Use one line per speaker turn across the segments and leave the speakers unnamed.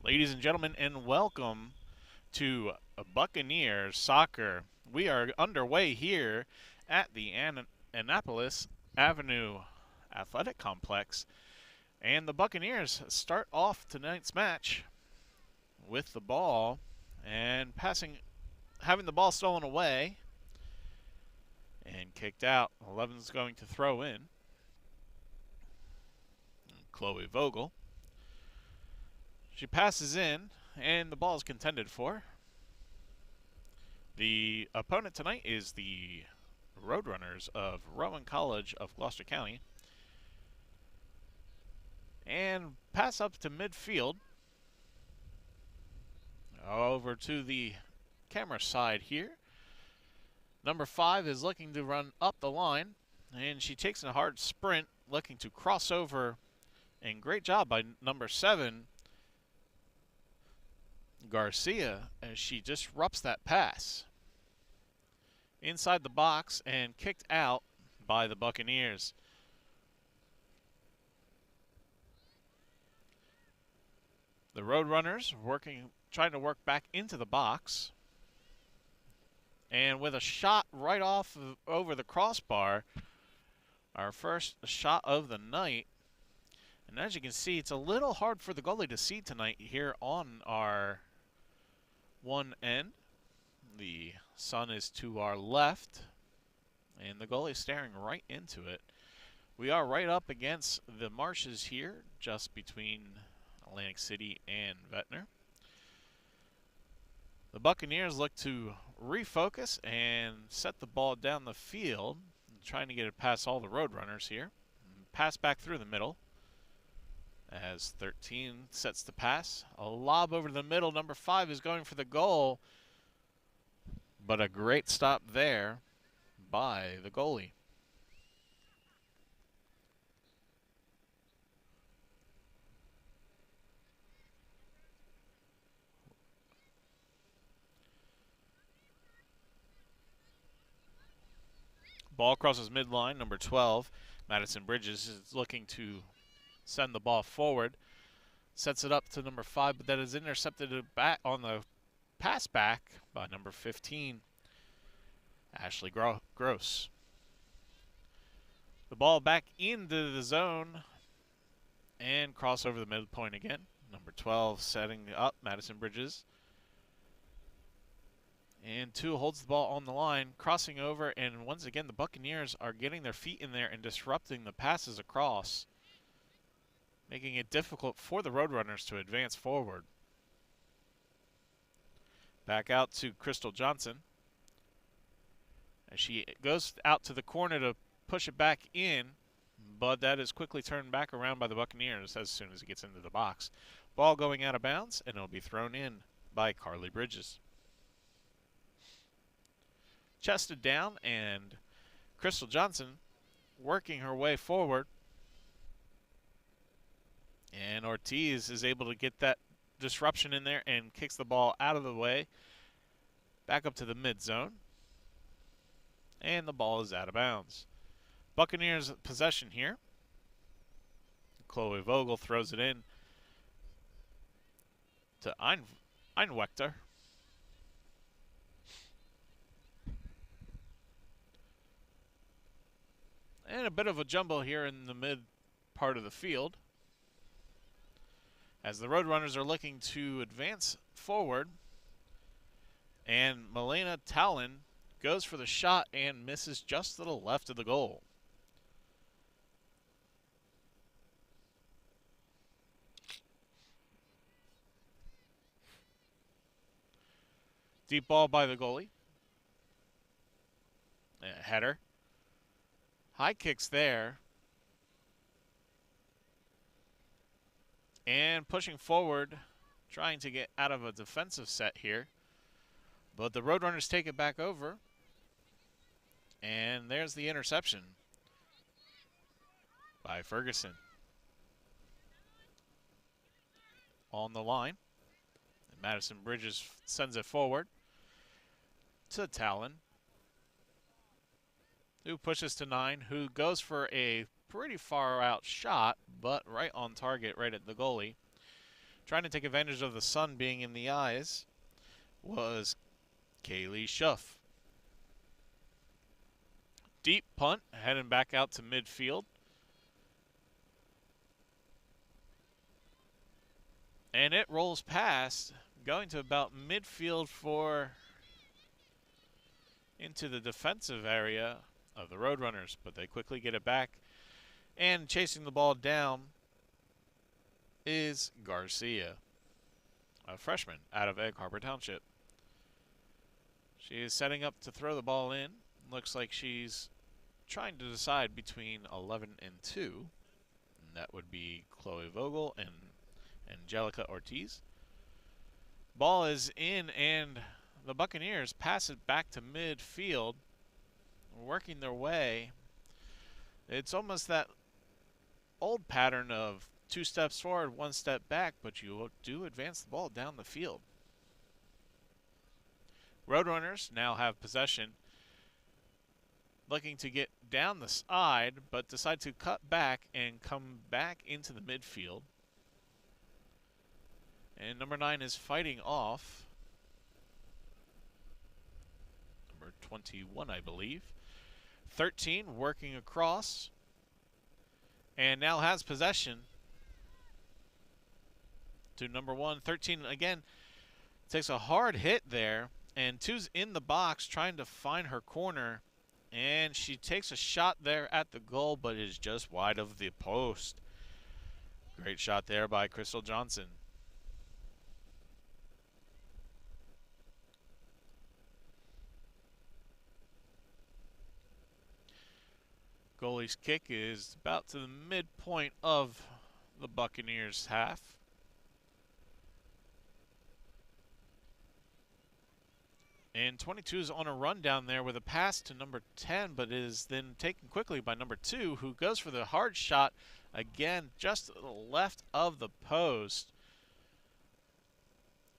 Ladies and gentlemen, and welcome to Buccaneers Soccer. We are underway here at the Annapolis Avenue Athletic Complex, and the Buccaneers start off tonight's match with the ball and having the ball stolen away and kicked out. 11's going to throw in. Chloe Vogel. She passes in, and the ball is contended for. The opponent tonight is the Roadrunners of Rowan College of Gloucester County. And pass up to midfield. Over to the camera side here. Number 5 is looking to run up the line, and she takes a hard sprint, looking to cross over. And great job by number 7, Garcia, as she disrupts that pass inside the box and kicked out by the Buccaneers. The Roadrunners trying to work back into the box, and with a shot right over the crossbar, our first shot of the night. And as you can see, it's a little hard for the goalie to see tonight here on our one end. The sun is to our left, and the goalie is staring right into it. We are right up against the marshes here, just between Atlantic City and Ventnor. The Buccaneers look to refocus and set the ball down the field, trying to get it past all the Roadrunners here. Pass back through the middle as 13 sets the pass. A lob over the middle. Number 5 is going for the goal, but a great stop there by the goalie. Ball crosses midline. Number 12, Madison Bridges, is looking to send the ball forward. Sets it up to number 5, but that is intercepted back on the pass back by number 15, Ashley Gross. The ball back into the zone and cross over the midpoint again. Number 12 setting up Madison Bridges. And 2 holds the ball on the line, crossing over, and once again the Buccaneers are getting their feet in there and disrupting the passes across, making it difficult for the Roadrunners to advance forward. Back out to Crystal Johnson, as she goes out to the corner to push it back in, but that is quickly turned back around by the Buccaneers as soon as it gets into the box. Ball going out of bounds, and it'll be thrown in by Carly Bridges. Chested down, and Crystal Johnson working her way forward. And Ortiz is able to get that disruption in there and kicks the ball out of the way, back up to the mid zone. And the ball is out of bounds. Buccaneers possession here. Chloe Vogel throws it in to Einwechter. And a bit of a jumble here in the mid part of the field, as the Roadrunners are looking to advance forward. And Milena Talon goes for the shot and misses just to the left of the goal. Deep ball by the goalie. Header. High kicks there. And pushing forward, trying to get out of a defensive set here. But the Roadrunners take it back over. And there's the interception by Ferguson. On the line. And Madison Bridges sends it forward to Talon, who pushes to 9, who goes for a pretty far out shot, but right on target, right at the goalie. trying to take advantage of the sun being in the eyes, was Kaylee Schuff. Deep punt, heading back out to midfield. And it rolls past, going to about midfield for into the defensive area of the Roadrunners, but they quickly get it back. And chasing the ball down is Garcia, a freshman out of Egg Harbor Township. She is setting up to throw the ball in. Looks like she's trying to decide between 11 and 2. And that would be Chloe Vogel and Angelica Ortiz. Ball is in, and the Buccaneers pass it back to midfield, working their way. It's almost that old pattern of 2 steps forward, 1 step back, but you do advance the ball down the field. Roadrunners now have possession, looking to get down the side, but decide to cut back and come back into the midfield. And number 9 is fighting off number 21, I believe. 13 working across, and now has possession to number 1. 13 again takes a hard hit there, and 2's in the box trying to find her corner, and she takes a shot there at the goal, but is just wide of the post. Great shot there by Crystal Johnson. Goalie's kick is about to the midpoint of the Buccaneers' half. And 22 is on a run down there with a pass to number 10, but is then taken quickly by number 2, who goes for the hard shot again, just to the left of the post.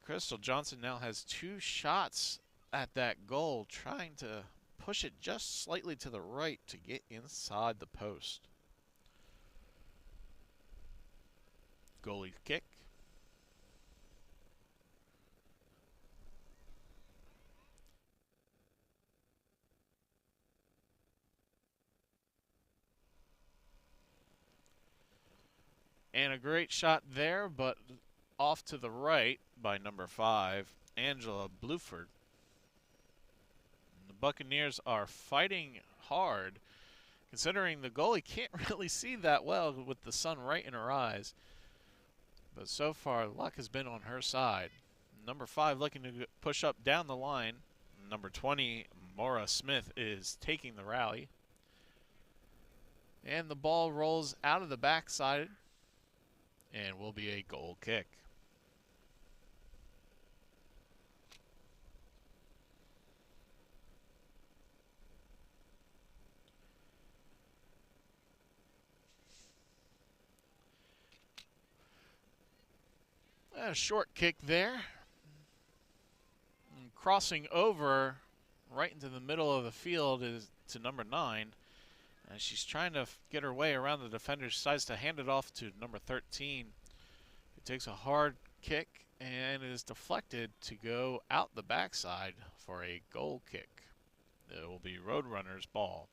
Crystal Johnson now has 2 shots at that goal, trying to push it just slightly to the right to get inside the post. Goalie kick. And a great shot there, but off to the right by number 5, Angela Bluford. The Buccaneers are fighting hard, considering the goalie can't really see that well with the sun right in her eyes. But so far, luck has been on her side. Number 5 looking to push up down the line. Number 20, Maura Smith, is taking the rally. And the ball rolls out of the backside and will be a goal kick. A short kick there. And crossing over right into the middle of the field is to number 9. And she's trying to get her way around the defender. She decides to hand it off to number 13. It takes a hard kick and is deflected to go out the backside for a goal kick. It will be Roadrunners' ball.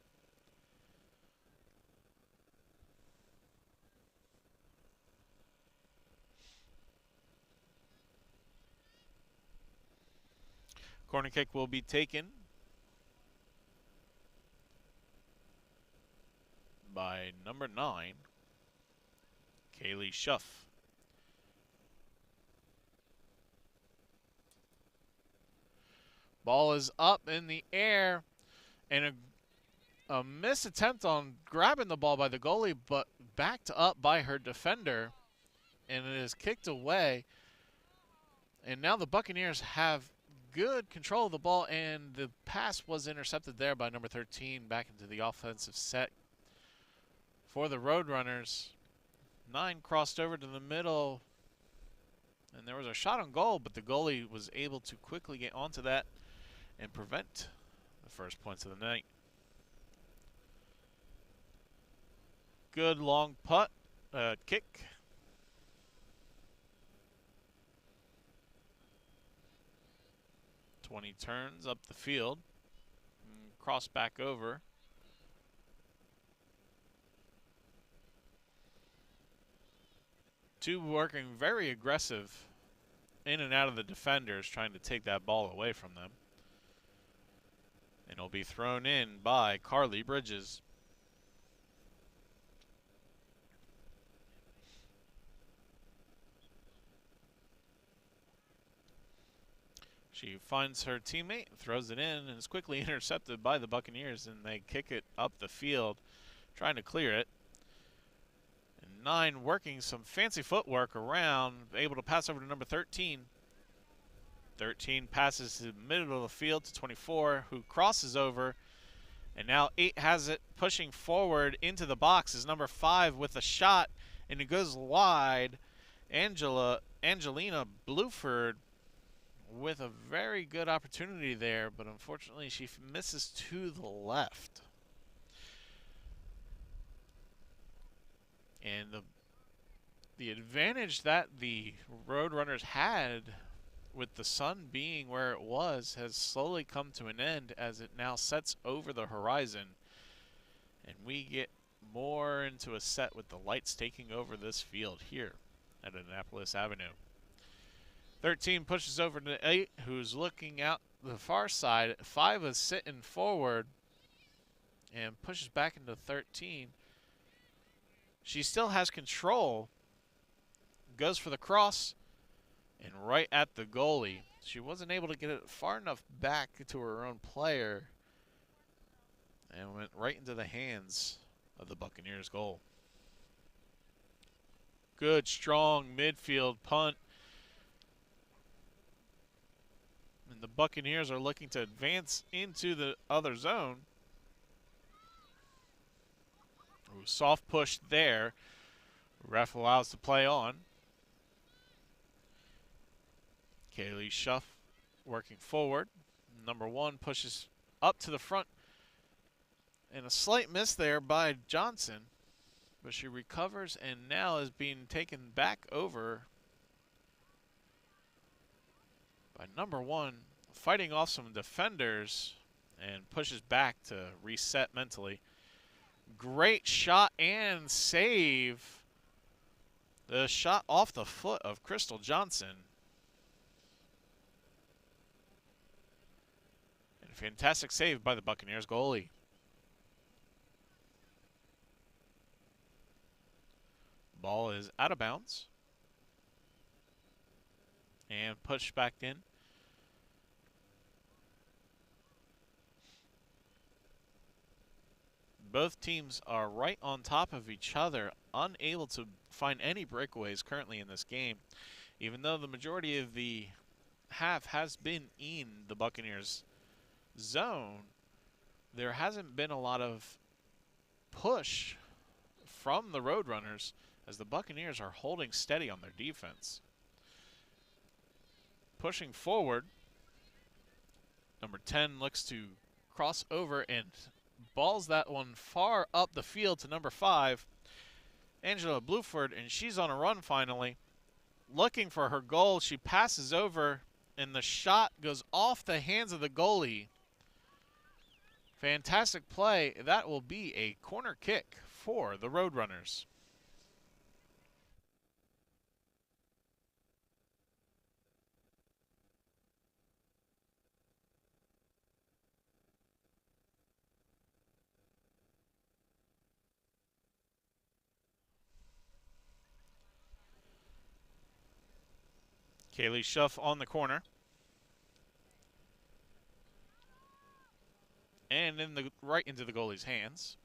Corner kick will be taken by number 9, Kaylee Schuff. Ball is up in the air, and a missed attempt on grabbing the ball by the goalie, but backed up by her defender, and it is kicked away. And now the Buccaneers have good control of the ball, and the pass was intercepted there by number 13 back into the offensive set for the Roadrunners. 9 crossed over to the middle, and there was a shot on goal, but the goalie was able to quickly get onto that and prevent the first points of the night. Good long putt, kick. 20 turns up the field. Cross back over. Two working very aggressive in and out of the defenders, trying to take that ball away from them. And it'll be thrown in by Carly Bridges. She finds her teammate, throws it in, and is quickly intercepted by the Buccaneers, and they kick it up the field, trying to clear it. And 9 working some fancy footwork around, able to pass over to number 13. 13 passes to the middle of the field to 24, who crosses over. And now 8 has it, pushing forward into the box is number 5 with a shot, and it goes wide. Angelina Bluford with a very good opportunity there, but unfortunately she misses to the left. And the advantage that the Roadrunners had with the sun being where it was has slowly come to an end as it now sets over the horizon. And we get more into a set with the lights taking over this field here at Annapolis Avenue. 13 pushes over to 8, who's looking out the far side. 5 is sitting forward and pushes back into 13. She still has control. Goes for the cross and right at the goalie. She wasn't able to get it far enough back to her own player and went right into the hands of the Buccaneers goal. Good, strong midfield punt. And the Buccaneers are looking to advance into the other zone. Ooh, soft push there. Ref allows the play on. Kaylee Schuff working forward. Number 1 pushes up to the front. And a slight miss there by Johnson. But she recovers and now is being taken back over by number 1, fighting off some defenders and pushes back to reset mentally. Great shot and save. The shot off the foot of Crystal Johnson. And a fantastic save by the Buccaneers goalie. Ball is out of bounds. And pushed back in. Both teams are right on top of each other, unable to find any breakaways currently in this game. Even though the majority of the half has been in the Buccaneers zone, there hasn't been a lot of push from the Roadrunners as the Buccaneers are holding steady on their defense. Pushing forward, number 10 looks to cross over and balls that one far up the field to number 5, Angelina Bluford, and she's on a run finally. Looking for her goal, she passes over, and the shot goes off the hands of the goalie. Fantastic play. That will be a corner kick for the Roadrunners. Kaylee Schuff on the corner. And right into the goalie's hands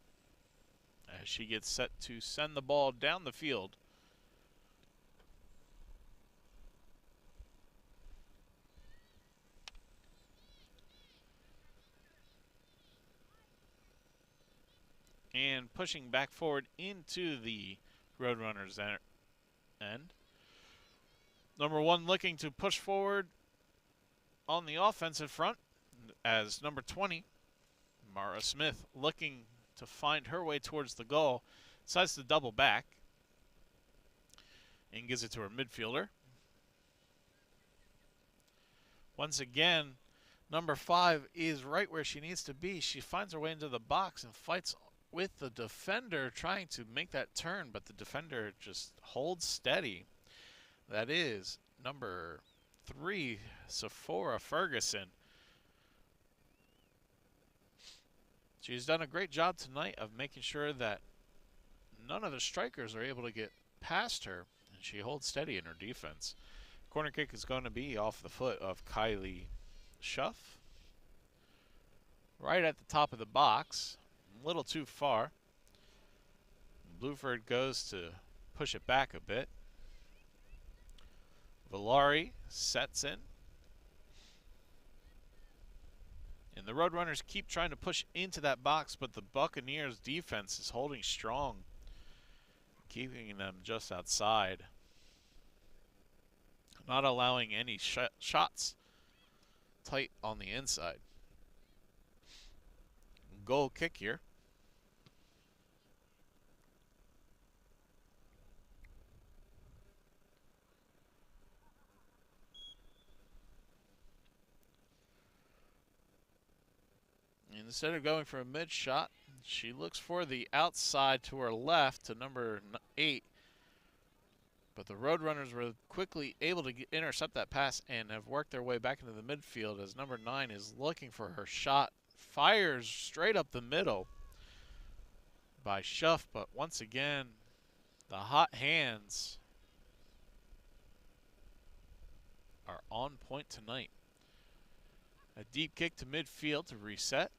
as she gets set to send the ball down the field. And pushing back forward into the Roadrunners end. Number 1 looking to push forward on the offensive front as number 20, Mara Smith, looking to find her way towards the goal, decides to double back and gives it to her midfielder. Once again, Number 5 is right where she needs to be. She finds her way into the box and fights with the defender, trying to make that turn, but the defender just holds steady. That is number 3, Sephora Ferguson. She's done a great job tonight of making sure that none of the strikers are able to get past her, and she holds steady in her defense. Corner kick is going to be off the foot of Kylie Schuff. Right at the top of the box, a little too far. Bluford goes to push it back a bit. Villari sets in. And the Roadrunners keep trying to push into that box, but the Buccaneers defense is holding strong, keeping them just outside, not allowing any shots tight on the inside. Goal kick here. Instead of going for a mid shot, she looks for the outside to her left to number 8. But the Roadrunners were quickly able to intercept that pass and have worked their way back into the midfield as number 9 is looking for her shot. Fires straight up the middle by Schuff, but once again, the hot hands are on point tonight. A deep kick to midfield to reset.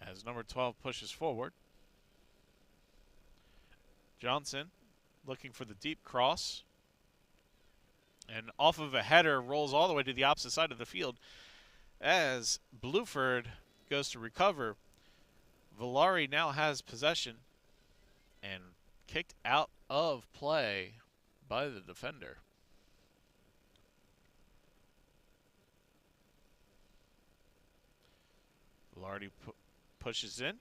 As number 12 pushes forward. Johnson looking for the deep cross. And off of a header rolls all the way to the opposite side of the field as Bluford goes to recover. Villari now has possession and kicked out of play by the defender. Villari pushes in.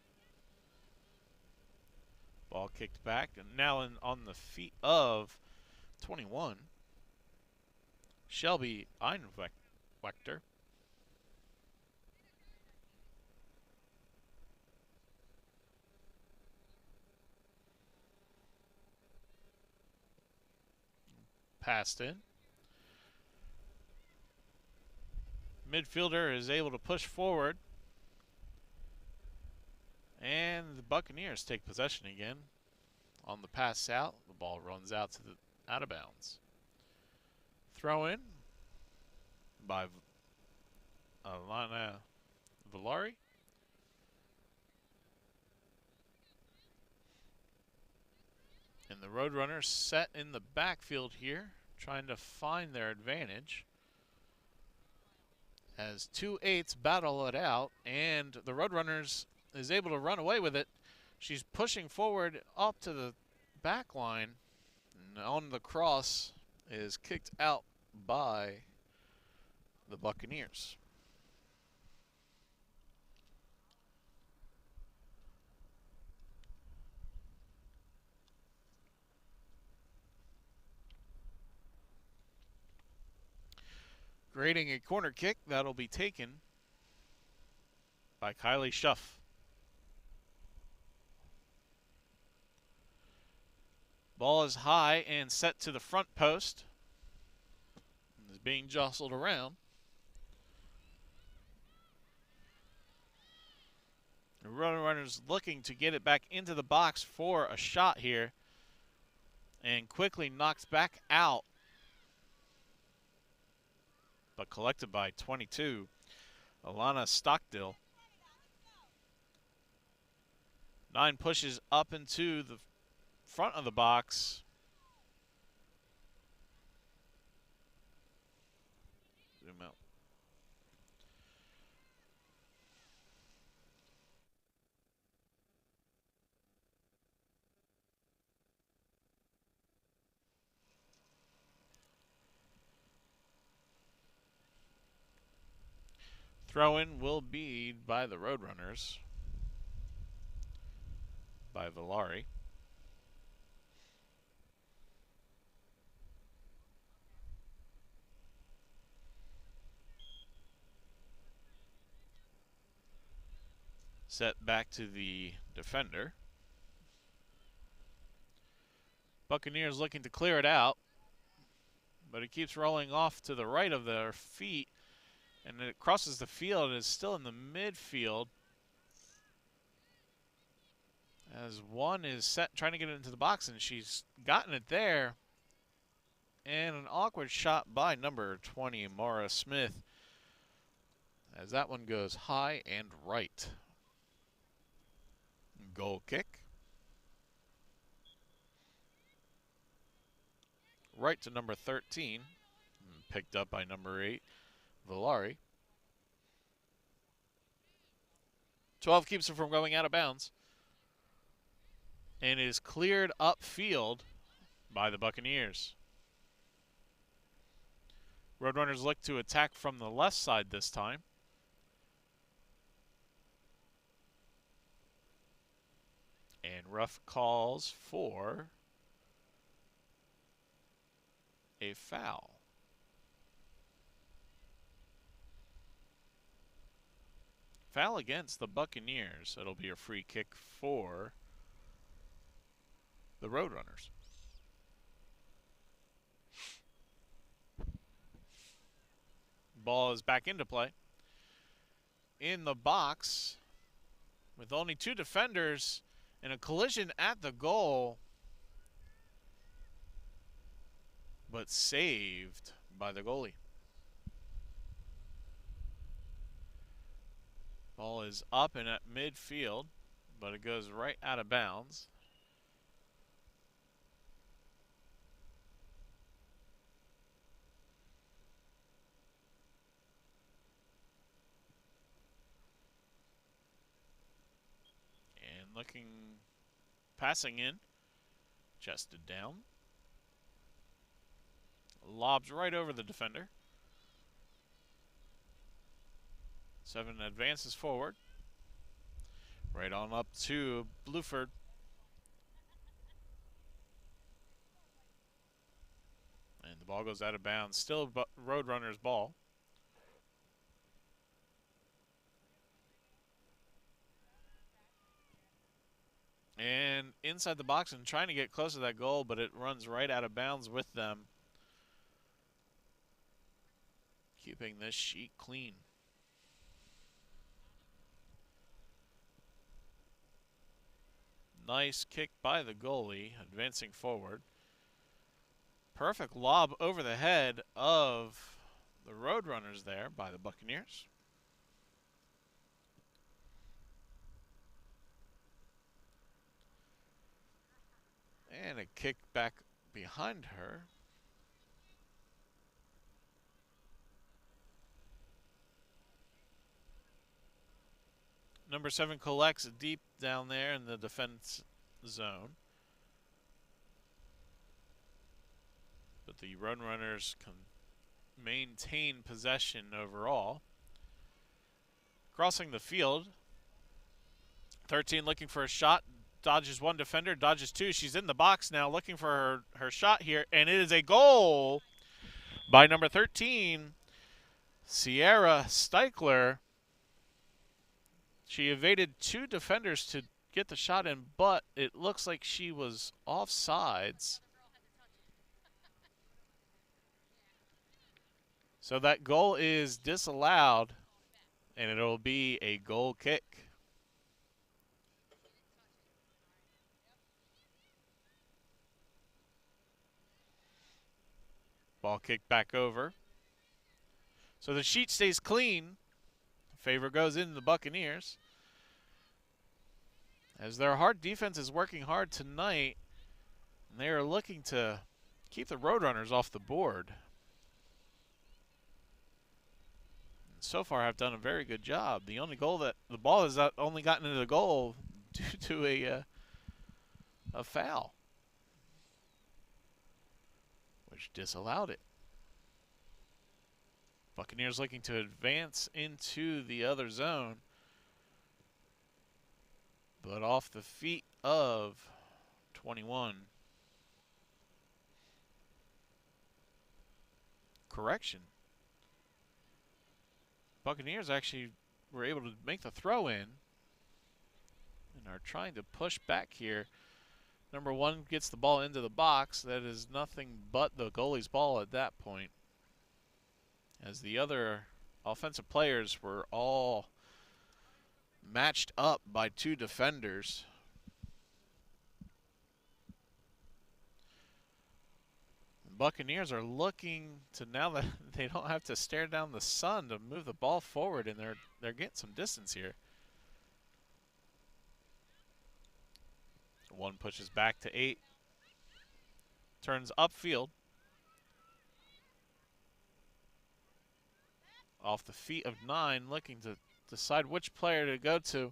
Ball kicked back, and now on the feet of 21, Shelby Einwechter. Passed in. Midfielder is able to push forward. And the Buccaneers take possession again. On the pass out, the ball runs out to the out of bounds. Throw in by Alana Villari. And the Roadrunners set in the backfield here, trying to find their advantage. As 2/8 battle it out, and the Roadrunners is able to run away with it. She's pushing forward up to the back line, and on the cross is kicked out by the Buccaneers. Grading a corner kick that'll be taken by Kylie Schuff. Ball is high and set to the front post. Is being jostled around. The Roadrunners looking to get it back into the box for a shot here. And quickly knocked back out. But collected by 22, Alana Stockdill. 9 pushes up into the front of the box. Zoom out. Throw-in will be by the Roadrunners. By Villari. Set back to the defender. Buccaneers looking to clear it out, but it keeps rolling off to the right of their feet, and it crosses the field and is still in the midfield. As one is trying to get it into the box, and she's gotten it there. And an awkward shot by number 20, Mara Smith, as that one goes high and right. Goal kick. Right to number 13, picked up by number 8, Villari. 12 keeps it from going out of bounds. And is cleared upfield by the Buccaneers. Roadrunners look to attack from the left side this time. And ref calls for a foul. Foul against the Buccaneers. It'll be a free kick for the Roadrunners. Ball is back into play. In the box, with only 2 defenders and a collision at the goal, but saved by the goalie. Ball is up and at midfield, but it goes right out of bounds. And looking, passing in, chested down. Lobs right over the defender. 7 advances forward. Right on up to Bluford. And the ball goes out of bounds. Still Roadrunners' ball. And inside the box and trying to get close to that goal, but it runs right out of bounds with them. Keeping this sheet clean. Nice kick by the goalie, advancing forward. Perfect lob over the head of the Roadrunners there by the Buccaneers. And a kick back behind her. Number 7 collects deep down there in the defense zone. But the Roadrunners can maintain possession overall. Crossing the field. 13 looking for a shot. Dodges 1 defender, dodges 2. She's in the box now looking for her shot here. And it is a goal by number 13, Sierra Steichler. She evaded 2 defenders to get the shot in, but it looks like she was offsides. So that goal is disallowed, and it'll be a goal kick. Ball kicked back over. So the sheet stays clean. Favor goes in the Buccaneers. As their hard defense is working hard tonight, and they are looking to keep the Roadrunners off the board. And so far have done a very good job. The only goal that the ball has only gotten into the goal due to a foul, which disallowed it. Buccaneers looking to advance into the other zone, but off the feet of 21. Correction. Buccaneers actually were able to make the throw in, and are trying to push back here. Number 1 gets the ball into the box. That is nothing but the goalie's ball at that point, as the other offensive players were all matched up by 2 defenders. The Buccaneers are looking to, now that they don't have to stare down the sun, to move the ball forward, and they're getting some distance here. 1 pushes back to 8. Turns upfield. Off the feet of 9, looking to decide which player to go to.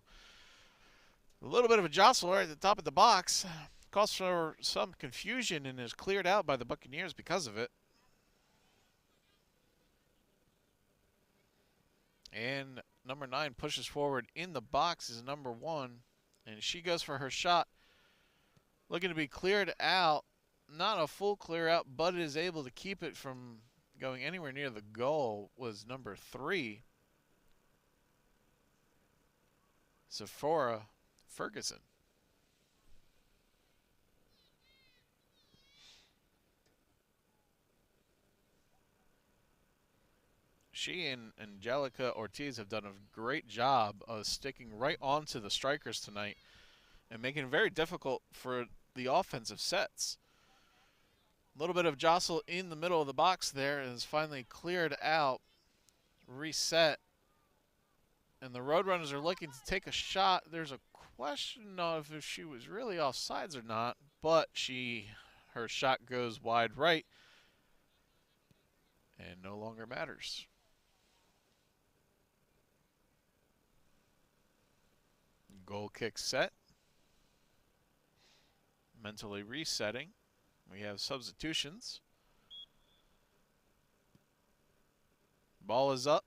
A little bit of a jostle right at the top of the box. Calls for some confusion and is cleared out by the Buccaneers because of it. And number 9 pushes forward in the box is number 1. And she goes for her shot. Looking to be cleared out. Not a full clear out, but is able to keep it from going anywhere near the goal, was number 3, Sephora Ferguson. She and Angelica Ortiz have done a great job of sticking right onto the strikers tonight and making it very difficult for the offensive sets. A little bit of jostle in the middle of the box there is finally cleared out, reset, and the Roadrunners are looking to take a shot. There's a question of if she was really offsides or not, but her shot goes wide right and no longer matters. Goal kick set. Mentally resetting. We have substitutions. Ball is up.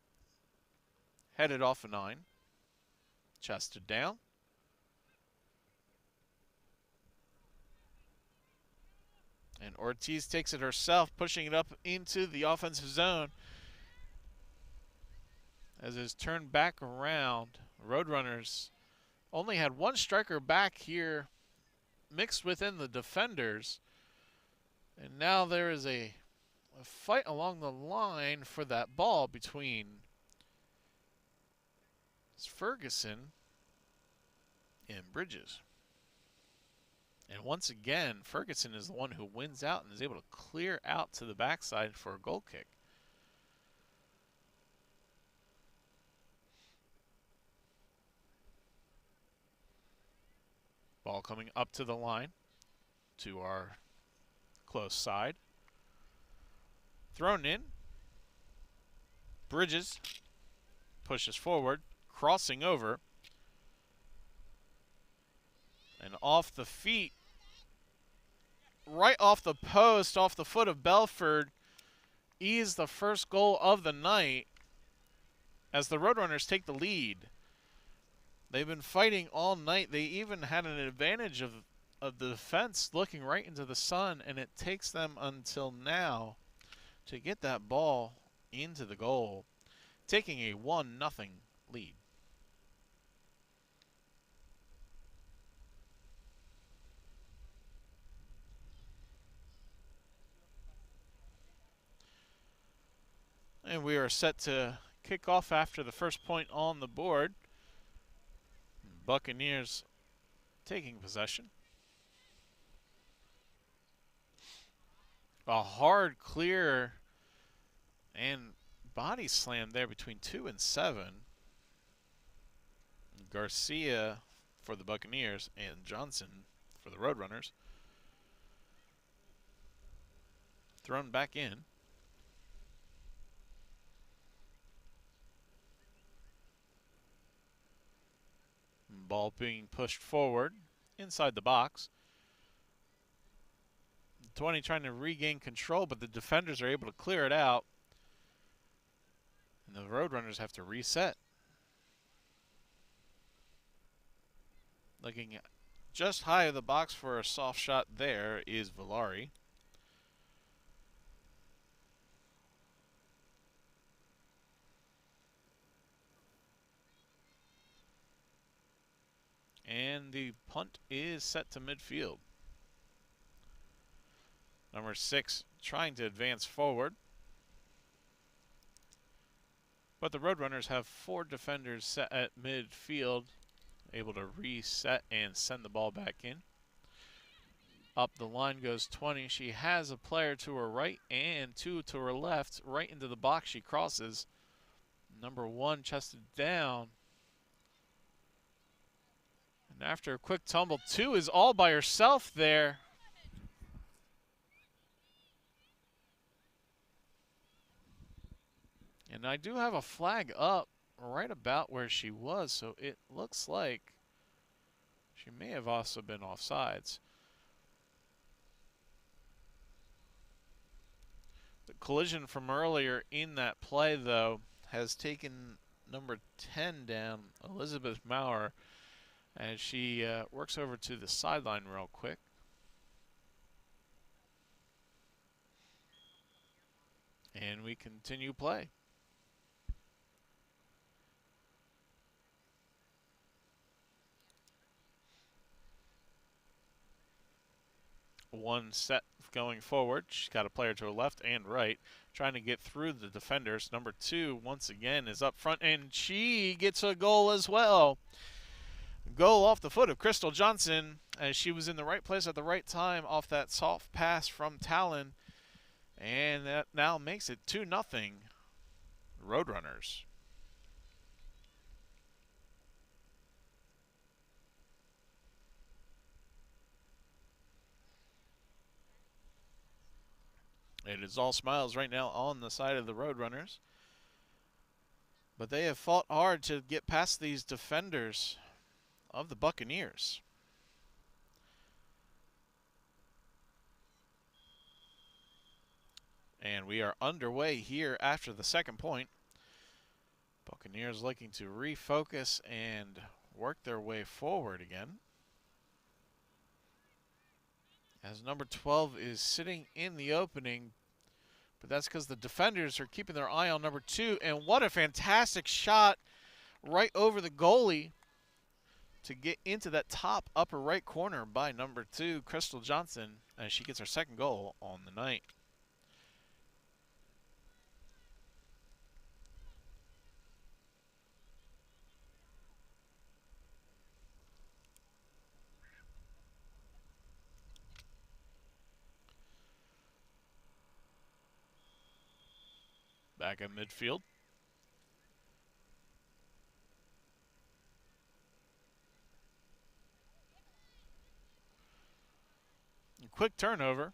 Headed off a 9. Chested down. And Ortiz takes it herself, pushing it up into the offensive zone. As it's turned back around, Roadrunners only had 1 striker back here mixed within the defenders. And now there is a fight along the line for that ball between Ferguson and Bridges. And once again, Ferguson is the one who wins out and is able to clear out to the backside for a goal kick. Ball coming up to the line to our close side. Thrown in. Bridges pushes forward, crossing over. And off the feet, right off the post, off the foot of Bluford, is the first goal of the night as the Roadrunners take the lead. They've been fighting all night. They even had an advantage of the defense looking right into the sun, and it takes them until now to get that ball into the goal, taking a 1-0 lead. And we are set to kick off after the first point on the board. Buccaneers taking possession. A hard clear and body slam there between 2 and 7. Garcia for the Buccaneers and Johnson for the Roadrunners. Thrown back in. Ball being pushed forward inside the box. 20 trying to regain control, but the defenders are able to clear it out. And the Roadrunners have to reset. Looking just high of the box for a soft shot there is Villari. And the punt is set to midfield. Number 6 trying to advance forward. But the Roadrunners have 4 defenders set at midfield, able to reset and send the ball back in. Up the line goes 20. She has a player to her right and 2 to her left. Right into the box she crosses. Number 1 chested down. And after a quick tumble, 2 is all by herself there. And I do have a flag up right about where she was, so it looks like she may have also been offsides. The collision from earlier in that play, though, has taken number 10 down, Elizabeth Maurer, as she works over to the sideline real quick. And we continue play. One set going forward. She's got a player to her left and right, trying to get through the defenders. Number 2, once again, is up front, and she gets a goal as well. Goal off the foot of Crystal Johnson, as she was in the right place at the right time off that soft pass from Talon. And that now makes it 2-0 Roadrunners. It is all smiles right now on the side of the Roadrunners. But they have fought hard to get past these defenders of the Buccaneers. And we are underway here after the second point. Buccaneers looking to refocus and work their way forward again. As number 12 is sitting in the opening, but that's because the defenders are keeping their eye on number 2. And what a fantastic shot right over the goalie to get into that top upper right corner by number 2, Crystal Johnson, as she gets her second goal on the night. Back in midfield. Quick turnover.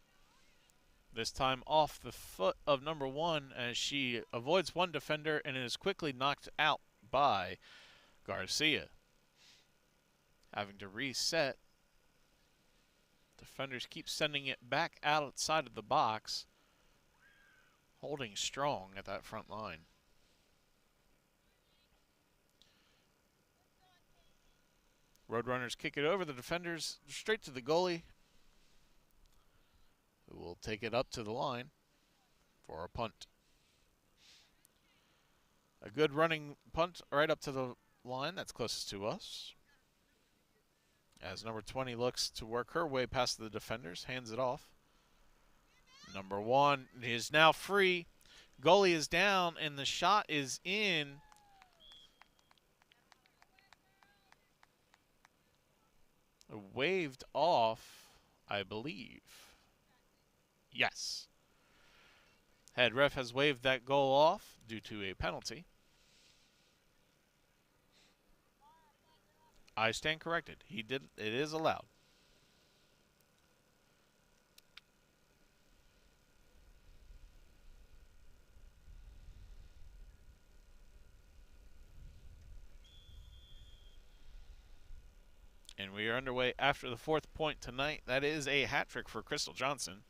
This time off the foot of number 1 as she avoids one defender and is quickly knocked out by Garcia. Having to reset. Defenders keep sending it back outside of the box. Holding strong at that front line. Roadrunners kick it over the defenders straight to the goalie, who will take it up to the line for a punt. A good running punt right up to the line that's closest to us. As number 20 looks to work her way past the defenders, hands it off. Number 1 is now free. Goalie is down, and the shot is in. Waved off, I believe. Yes. Head ref has waved that goal off due to a penalty. I stand corrected. He did. It is allowed. And we are underway after the 4th point tonight. That is a hat trick for Crystal Johnson.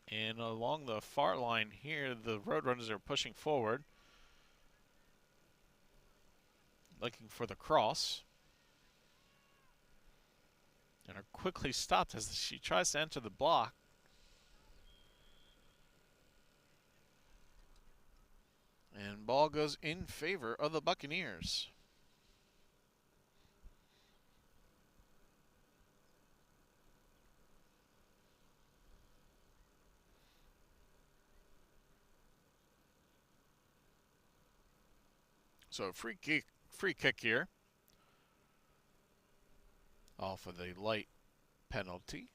And along the far line here, the Roadrunners are pushing forward, looking for the cross. And are quickly stopped as she tries to enter the block. And ball goes in favor of the Buccaneers. So free kick here. Off of the light penalty.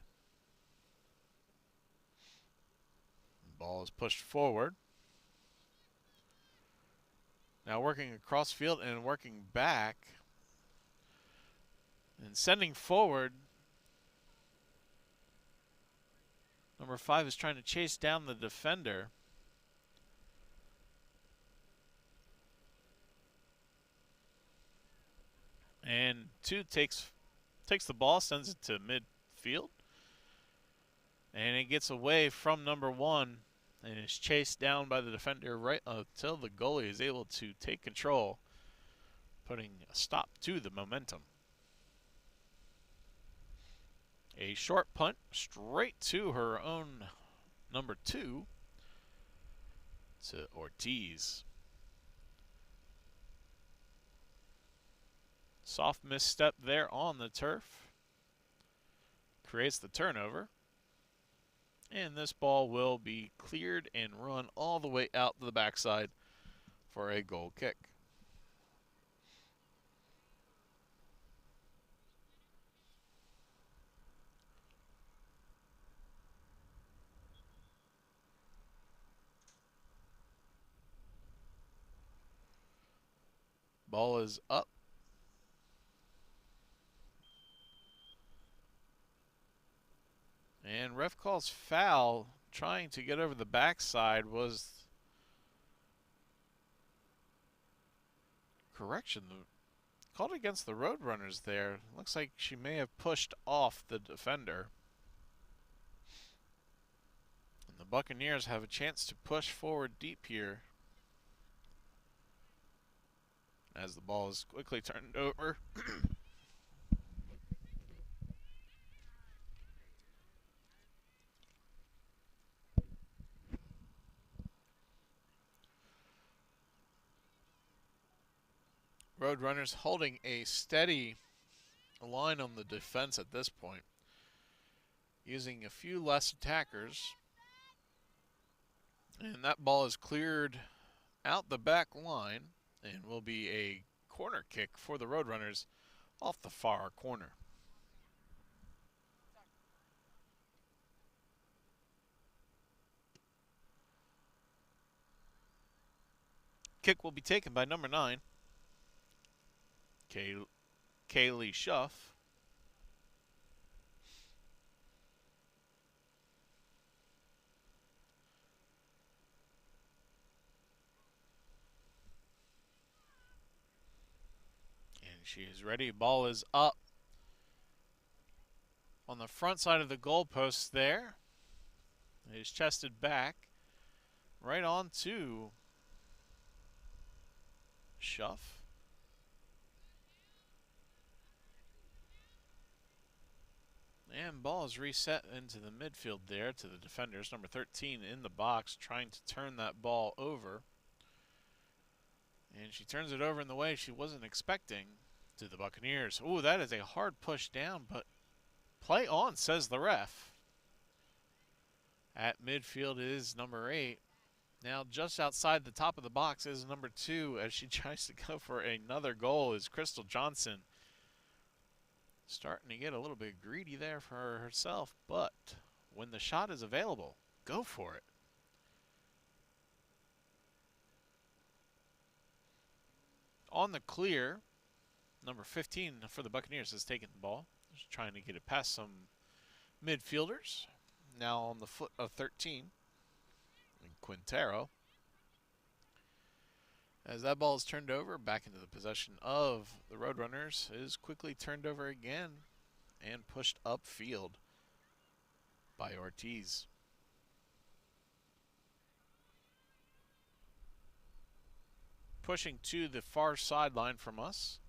Ball is pushed forward. Now working across field and working back. And sending forward. Number 5 is trying to chase down the defender. And 2 takes the ball, sends it to midfield. And it gets away from number 1 and is chased down by the defender right until the goalie is able to take control, putting a stop to the momentum. A short punt straight to her own number 2 to Ortiz. Soft misstep there on the turf. Creates the turnover. And this ball will be cleared and run all the way out to the backside for a goal kick. Ball is up. And ref calls foul. Trying to get over the backside was correction. Called against the Roadrunners there. Looks like she may have pushed off the defender. And the Buccaneers have a chance to push forward deep here. As the ball is quickly turned over. Roadrunners holding a steady line on the defense at this point, using a few less attackers. And that ball is cleared out the back line and will be a corner kick for the Roadrunners off the far corner. Kick will be taken by number 9, Kaylee Schuff. And she is ready. Ball is up on the front side of the goalpost there. It is chested back right on to Schuff. And ball is reset into the midfield there to the defenders. Number 13 in the box trying to turn that ball over. And she turns it over in the way she wasn't expecting to the Buccaneers. Ooh, that is a hard push down, but play on, says the ref. At midfield is number 8. Now just outside the top of the box is number 2 as she tries to go for another goal is Crystal Johnson. Starting to get a little bit greedy there for herself, but when the shot is available, go for it. On the clear, number 15 for the Buccaneers has taken the ball. Just trying to get it past some midfielders. Now on the foot of 13, Quintero. As that ball is turned over, back into the possession of the Roadrunners, is quickly turned over again and pushed upfield by Ortiz. Pushing to the far sideline from us.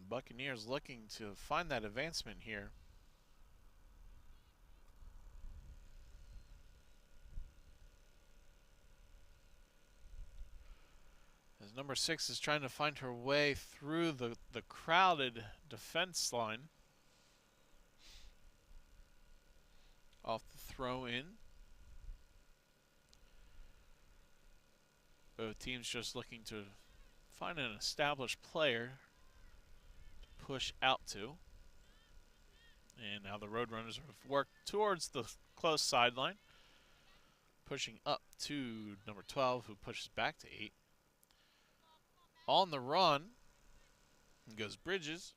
Buccaneers looking to find that advancement here. As number 6 is trying to find her way through the crowded defense line. Off the throw in. Both teams just looking to find an established player to push out to. And now the Roadrunners have worked towards the close sideline, pushing up to number 12, who pushes back to 8. On the run goes Bridges,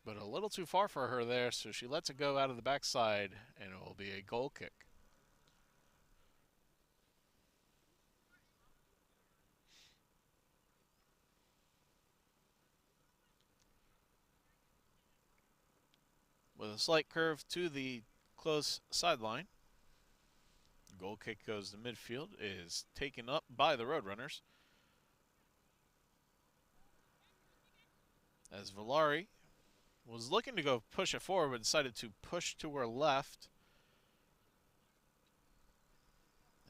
but a little too far for her there, so she lets it go out of the backside, and it will be a goal kick. With a slight curve to the close sideline. Goal kick goes to midfield, is taken up by the Roadrunners. As Valari was looking to go push it forward, but decided to push to her left.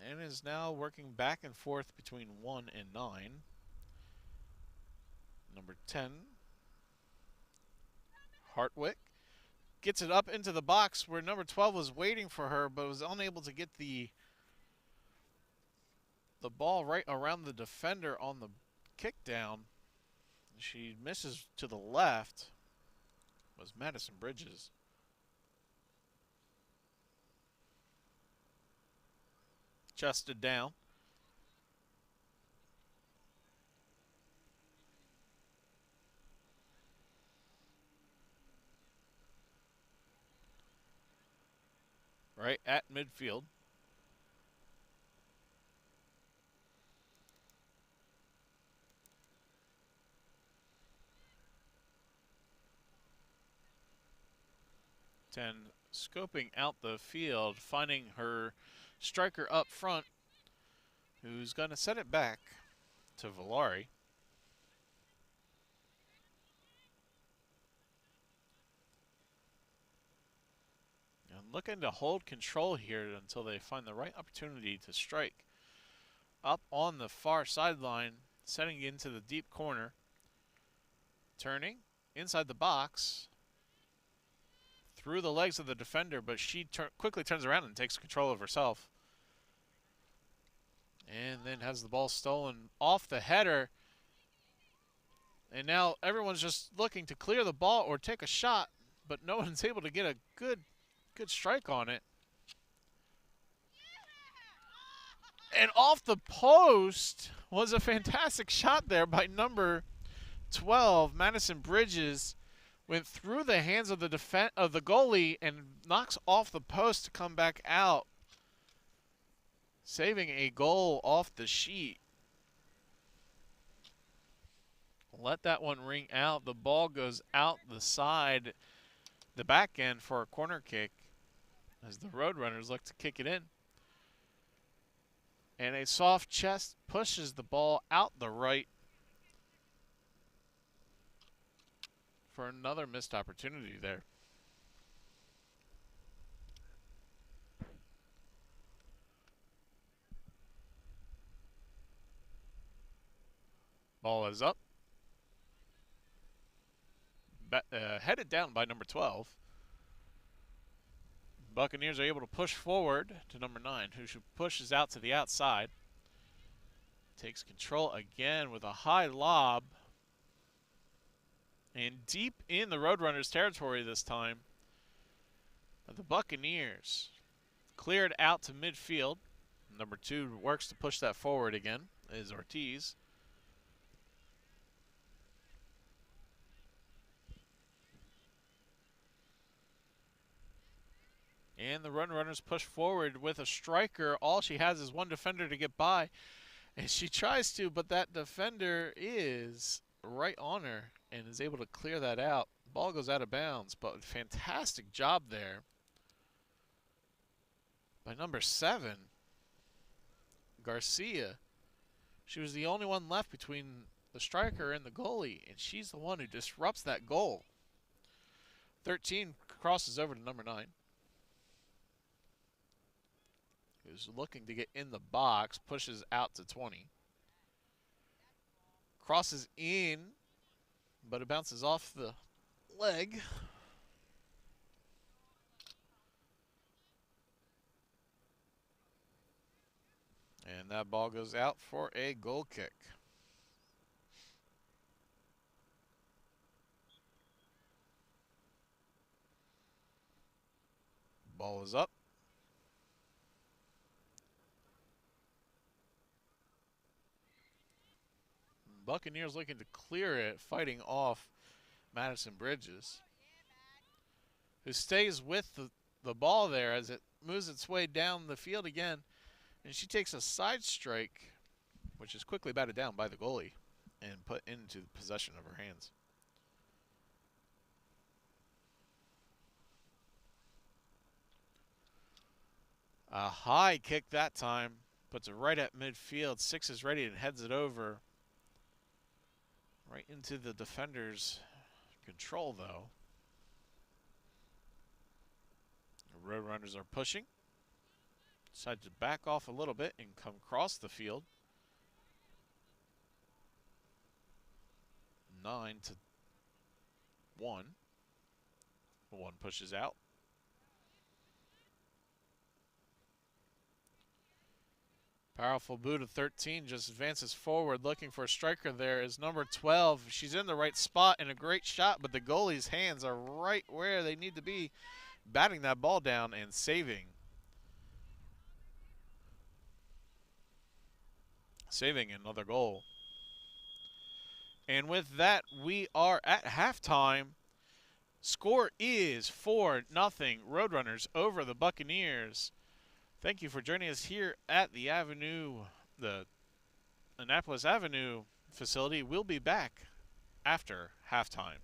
And is now working back and forth between 1 and 9. Number 10, Hartwick, gets it up into the box where number 12 was waiting for her, but was unable to get the ball right around the defender on the kick down. She misses to the left. Was Madison Bridges. Chested down. Right at midfield. And scoping out the field, finding her striker up front, who's going to set it back to Valari. And looking to hold control here until they find the right opportunity to strike. Up on the far sideline, setting into the deep corner. Turning inside the box. Through the legs of the defender, but she quickly turns around and takes control of herself. And then has the ball stolen off the header. And now everyone's just looking to clear the ball or take a shot, but no one's able to get a good strike on it. And off the post was a fantastic shot there by number 12, Madison Bridges. Went through the hands of the goalie and knocks off the post to come back out, saving a goal off the sheet. Let that one ring out. The ball goes out the side, the back end for a corner kick as the Roadrunners look to kick it in. And a soft chest pushes the ball out the right for another missed opportunity there. Ball is up. Headed down by number 12. Buccaneers are able to push forward to number 9, who pushes out to the outside. Takes control again with a high lob. And deep in the Roadrunners' territory this time. The Buccaneers cleared out to midfield. Number 2 works to push that forward again, is Ortiz. And the Roadrunners push forward with a striker. All she has is one defender to get by. And she tries to, but that defender is right on her and is able to clear that out. Ball goes out of bounds, but fantastic job there by number 7, Garcia. She was the only one left between the striker and the goalie, and she's the one who disrupts that goal. 13 crosses over to number 9. Who's looking to get in the box, pushes out to 20. crosses in, but it bounces off the leg. And that ball goes out for a goal kick. Ball is up. Buccaneers looking to clear it, fighting off Madison Bridges, who stays with the ball there as it moves its way down the field again. And she takes a side strike, which is quickly batted down by the goalie and put into possession of her hands. A high kick that time. Puts it right at midfield. Six is ready and heads it over. Right into the defender's control, though. The Roadrunners are pushing. Decide to back off a little bit and come across the field. 9-1. One pushes out. Powerful boot of 13 just advances forward, looking for a striker. There is number 12. She's in the right spot and a great shot, but the goalie's hands are right where they need to be, batting that ball down and saving. Saving another goal. And with that, we are at halftime. Score is 4-0 Roadrunners over the Buccaneers. Thank you for joining us here at the Annapolis Avenue facility. We'll be back after halftime.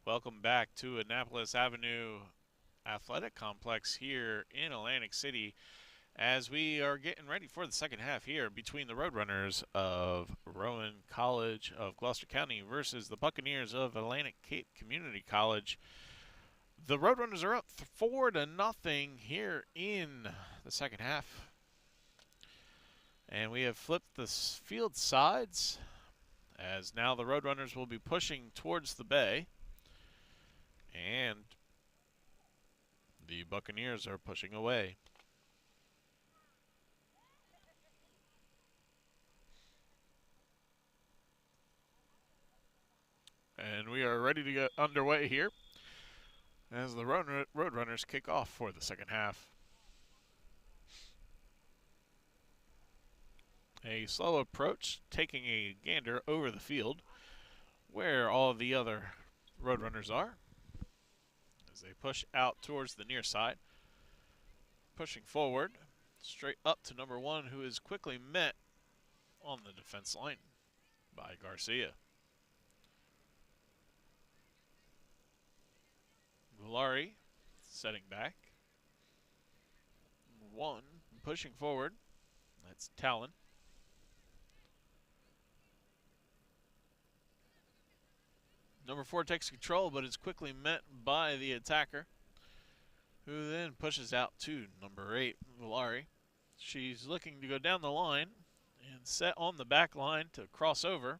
Welcome back to Annapolis Avenue Athletic Complex here in Atlantic City as we are getting ready for the second half here between the Roadrunners of Rowan College of Gloucester County versus the Buccaneers of Atlantic Cape Community College. The Roadrunners are up 4-0 here in the second half. And we have flipped the field sides as now the Roadrunners will be pushing towards the bay. And the Buccaneers are pushing away. And we are ready to get underway here as the Roadrunners kick off for the second half. A slow approach, taking a gander over the field where all of the other Roadrunners are as they push out towards the near side. Pushing forward, straight up to number 1, who is quickly met on the defense line by Garcia. Valari setting back. Number 1 pushing forward. That's Talon. Number 4 takes control, but is quickly met by the attacker, who then pushes out to number 8, Valari. She's looking to go down the line and set on the back line to cross over.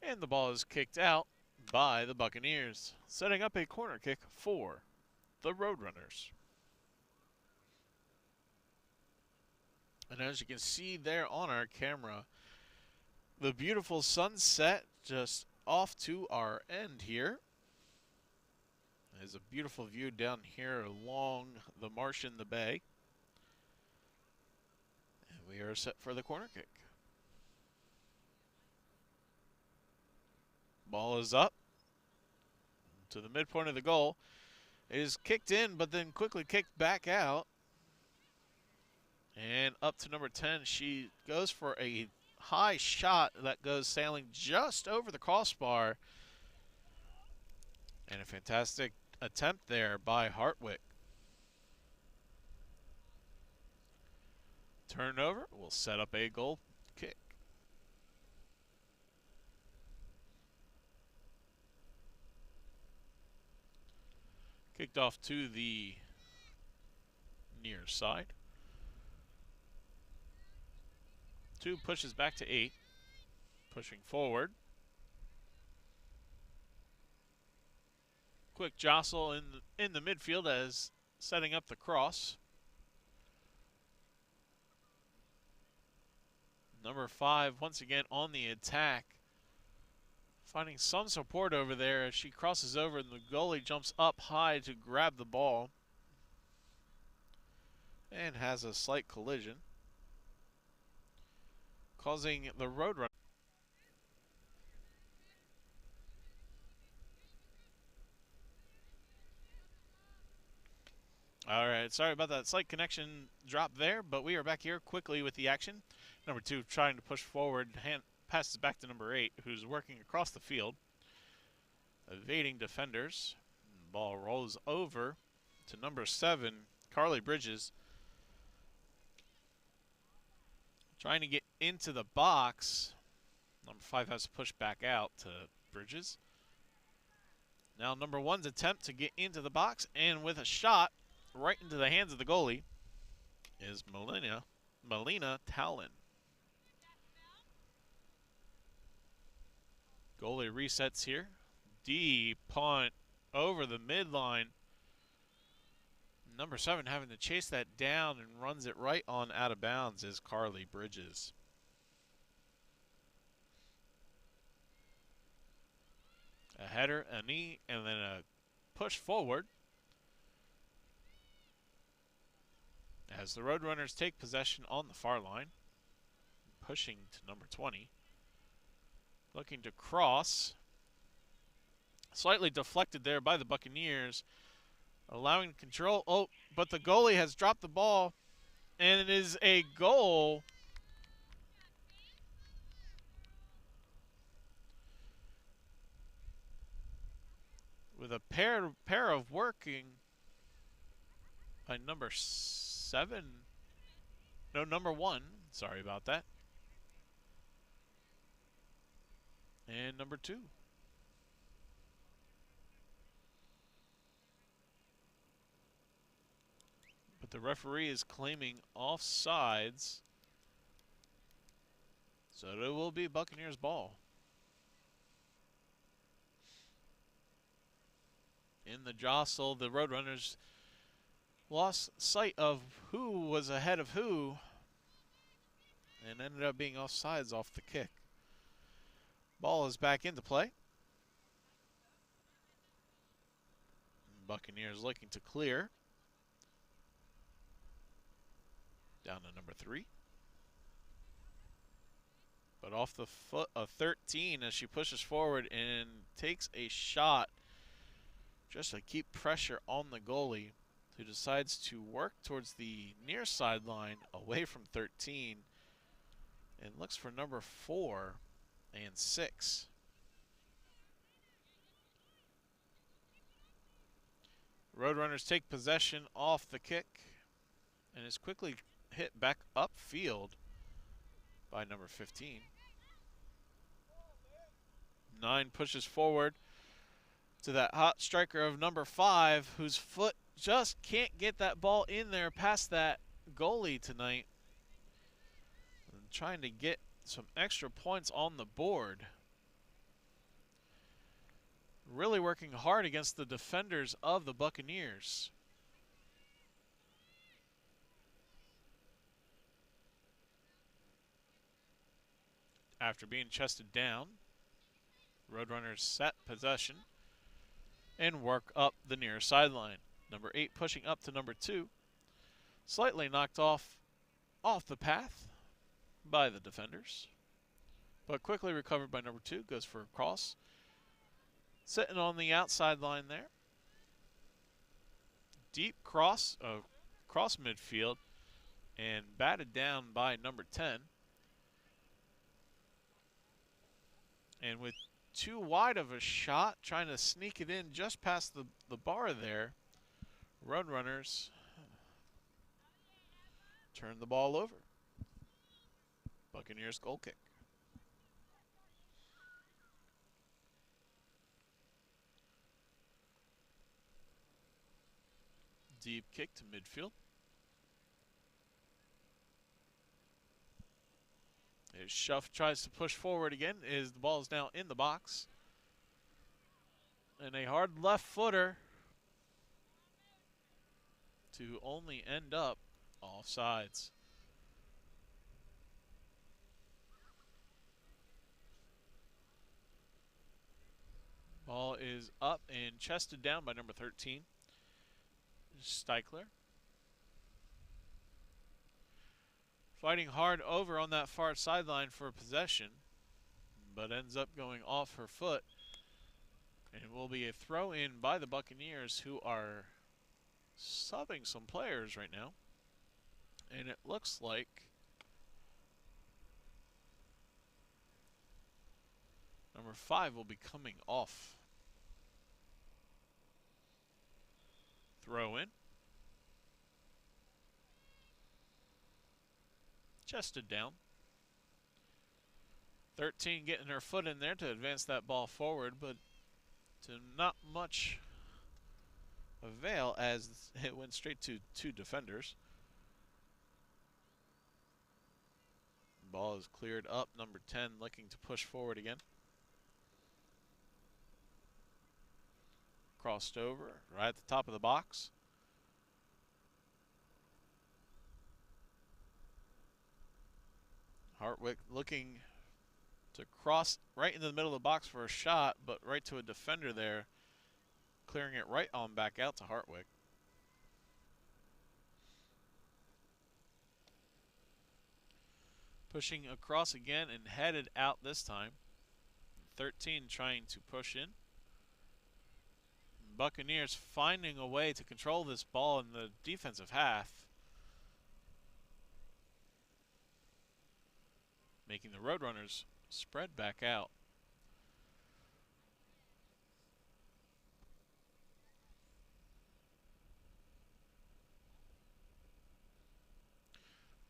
And the ball is kicked out by the Buccaneers, setting up a corner kick for the Roadrunners. And as you can see there on our camera, the beautiful sunset just off to our end here. There's a beautiful view down here along the marsh in the bay. And we are set for the corner kick. Ball is up to the midpoint of the goal. It is kicked in, but then quickly kicked back out. And up to number 10, she goes for a high shot that goes sailing just over the crossbar. And a fantastic attempt there by Hartwick. Turnover will set up a goal kick. Kicked off to the near side. 2 pushes back to 8. Pushing forward. Quick jostle in the midfield as setting up the cross. Number 5 once again on the attack. Finding some support over there as she crosses over and the goalie jumps up high to grab the ball. And has a slight collision, causing the Roadrunner. All right, sorry about that slight connection drop there, but we are back here quickly with the action. Number 2 trying to push forward, passes back to number 8, who's working across the field, evading defenders. The ball rolls over to number 7, Carly Bridges, trying to get into the box. Number 5 has to push back out to Bridges. Now number 1's attempt to get into the box, and with a shot right into the hands of the goalie is Melina Talon. Goalie resets here. Deep punt over the midline. Number 7 having to chase that down and runs it right on out of bounds is Carly Bridges. A header, a knee, and then a push forward as the Roadrunners take possession on the far line. Pushing to number 20. Looking to cross. Slightly deflected there by the Buccaneers. Allowing control. Oh, but the goalie has dropped the ball. And it is a goal. with a pair of working by number 7. No, number 1. Sorry about that. And number 2. But the referee is claiming offsides. So it will be Buccaneers ball. In the jostle, the Roadrunners lost sight of who was ahead of who and ended up being offsides off the kick. Ball is back into play. Buccaneers looking to clear. Down to number 3. But off the foot of 13 as she pushes forward and takes a shot just to keep pressure on the goalie, who decides to work towards the near sideline away from 13 and looks for number 4 and 6. Roadrunners take possession off the kick and is quickly hit back upfield by number 15. 9 pushes forward to that hot striker of number 5, whose foot just can't get that ball in there past that goalie tonight. And trying to get some extra points on the board. Really working hard against the defenders of the Buccaneers. After being chested down, Roadrunners set possession and work up the near sideline. Number 8 pushing up to number 2. Slightly knocked off the path by the defenders, but quickly recovered by number 2. Goes for a cross. Sitting on the outside line there. Deep cross, cross midfield, and batted down by number 10. And with too wide of a shot, trying to sneak it in just past the bar there, Roadrunners turn the ball over. Buccaneers goal kick. Deep kick to midfield. As Schuff tries to push forward again, the ball is now in the box. And a hard left footer to only end up offsides. Ball is up and chested down by number 13, Steichler. Fighting hard over on that far sideline for possession, but ends up going off her foot. And it will be a throw in by the Buccaneers, who are subbing some players right now. And it looks like number 5 will be coming off. Throw in. Chested down. 13 getting her foot in there to advance that ball forward, but to not much avail as it went straight to 2 defenders. Ball is cleared up. Number 10 looking to push forward again. Crossed over right at the top of the box. Hartwick looking to cross right into the middle of the box for a shot, but right to a defender there, clearing it right on back out to Hartwick. Pushing across again and headed out this time. 13 trying to push in. Buccaneers finding a way to control this ball in the defensive half, making the Roadrunners spread back out.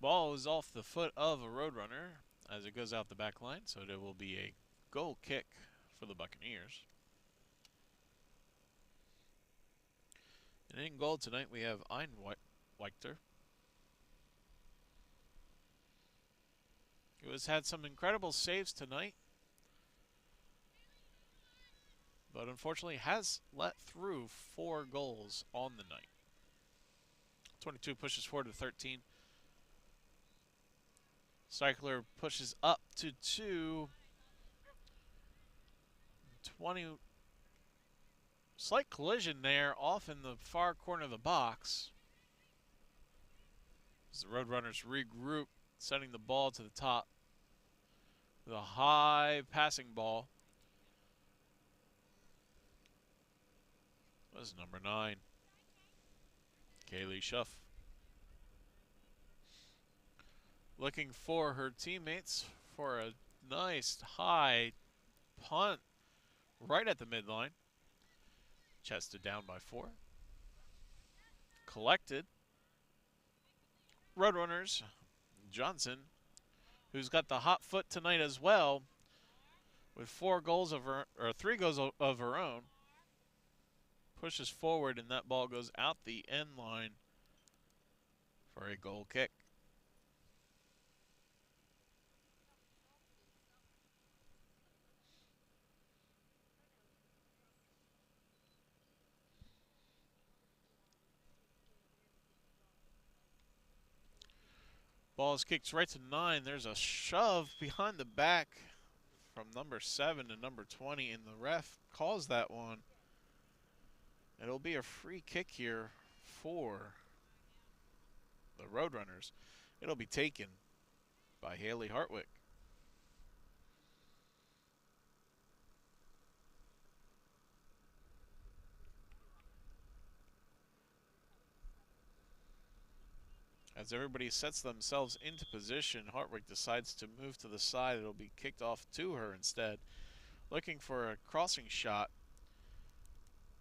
Ball is off the foot of a Roadrunner as it goes out the back line, so it will be a goal kick for the Buccaneers. And in goal tonight we have Einweichter, who has had some incredible saves tonight, but unfortunately has let through 4 goals on the night. 22 pushes forward to 13. Cycler pushes up to 2. 20. Slight collision there off in the far corner of the box. As the Roadrunners regroup, sending the ball to the top with a high passing ball. That was number 9, Kaylee Schuff. Looking for her teammates for a nice high punt right at the midline. Chested down by 4. Collected. Roadrunners, Johnson, who's got the hot foot tonight as well, with 3 goals of her own, pushes forward and that ball goes out the end line for a goal kick. Ball is kicked right to 9. There's a shove behind the back from number 7 to number 20, and the ref calls that one. It'll be a free kick here for the Roadrunners. It'll be taken by Haley Hartwick. As everybody sets themselves into position, Hartwick decides to move to the side. It'll be kicked off to her instead. Looking for a crossing shot.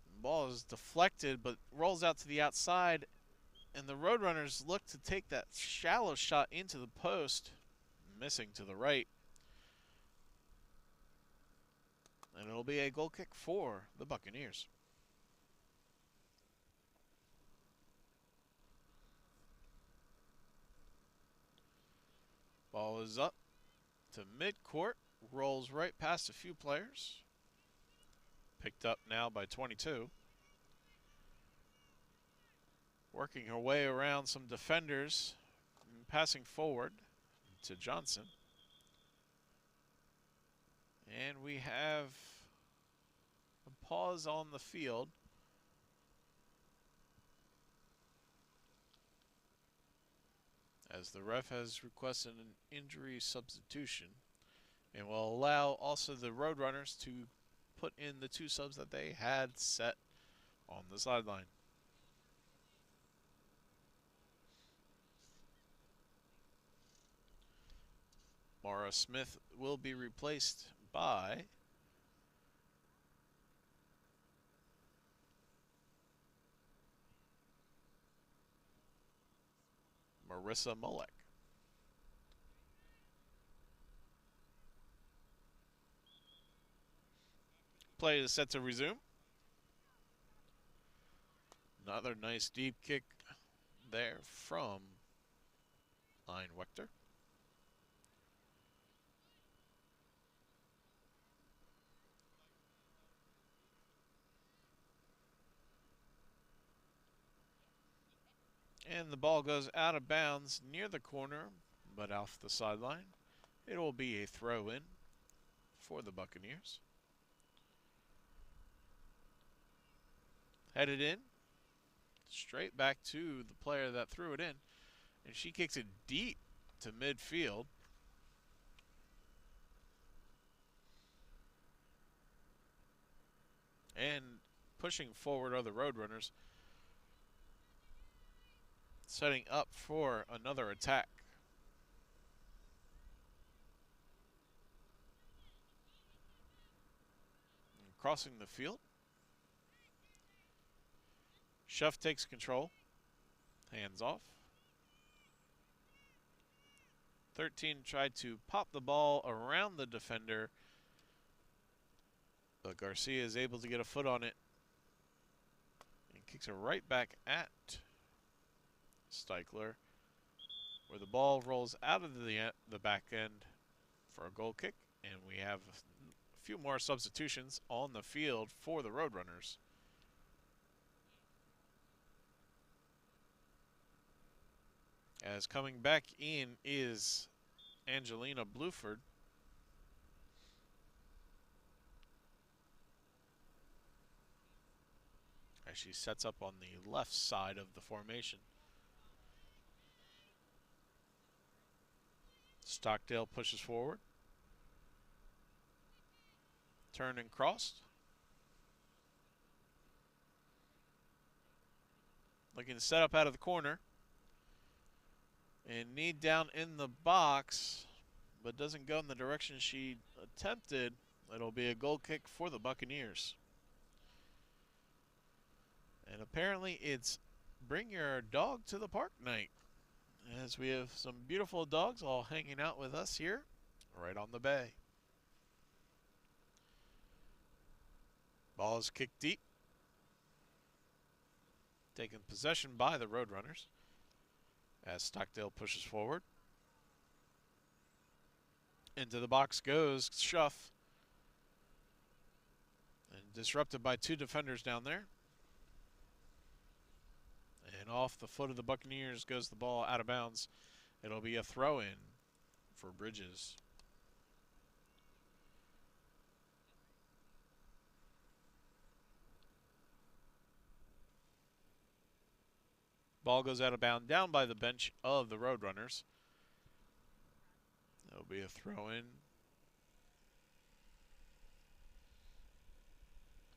The ball is deflected but rolls out to the outside, and the Roadrunners look to take that shallow shot into the post, missing to the right. And it'll be a goal kick for the Buccaneers. Ball is up to midcourt, rolls right past a few players. Picked up now by 22. Working her way around some defenders, and passing forward to Johnson. And we have a pause on the field. As the ref has requested an injury substitution and will allow also the Roadrunners to put in the 2 subs that they had set on the sideline. Mara Smith will be replaced by Marissa Molek. Play is set to resume. Another nice deep kick there from Einweichter. And the ball goes out of bounds near the corner, but off the sideline. It will be a throw-in for the Buccaneers. Headed in, straight back to the player that threw it in, and she kicks it deep to midfield. And pushing forward are the Roadrunners, setting up for another attack. And crossing the field. Schuff takes control. Hands off. 13 tried to pop the ball around the defender, but Garcia is able to get a foot on it and kicks it right back at Steichler, where the ball rolls out of the back end for a goal kick, and we have a few more substitutions on the field for the Roadrunners. As coming back in is Angelina Bluford. As she sets up on the left side of the formation. Stockdale pushes forward. Turn and crossed. Looking to set up out of the corner. And Need down in the box, but doesn't go in the direction she attempted. It'll be a goal kick for the Buccaneers. And apparently it's bring your dog to the park night, as we have some beautiful dogs all hanging out with us here right on the bay. Ball is kicked deep. Taken possession by the Roadrunners as Stockdale pushes forward. Into the box goes Schuff. And disrupted by two defenders down there. And off the foot of the Buccaneers goes the ball out of bounds. It'll be a throw-in for Bridges. Ball goes out of bounds down by the bench of the Roadrunners. That'll be a throw-in.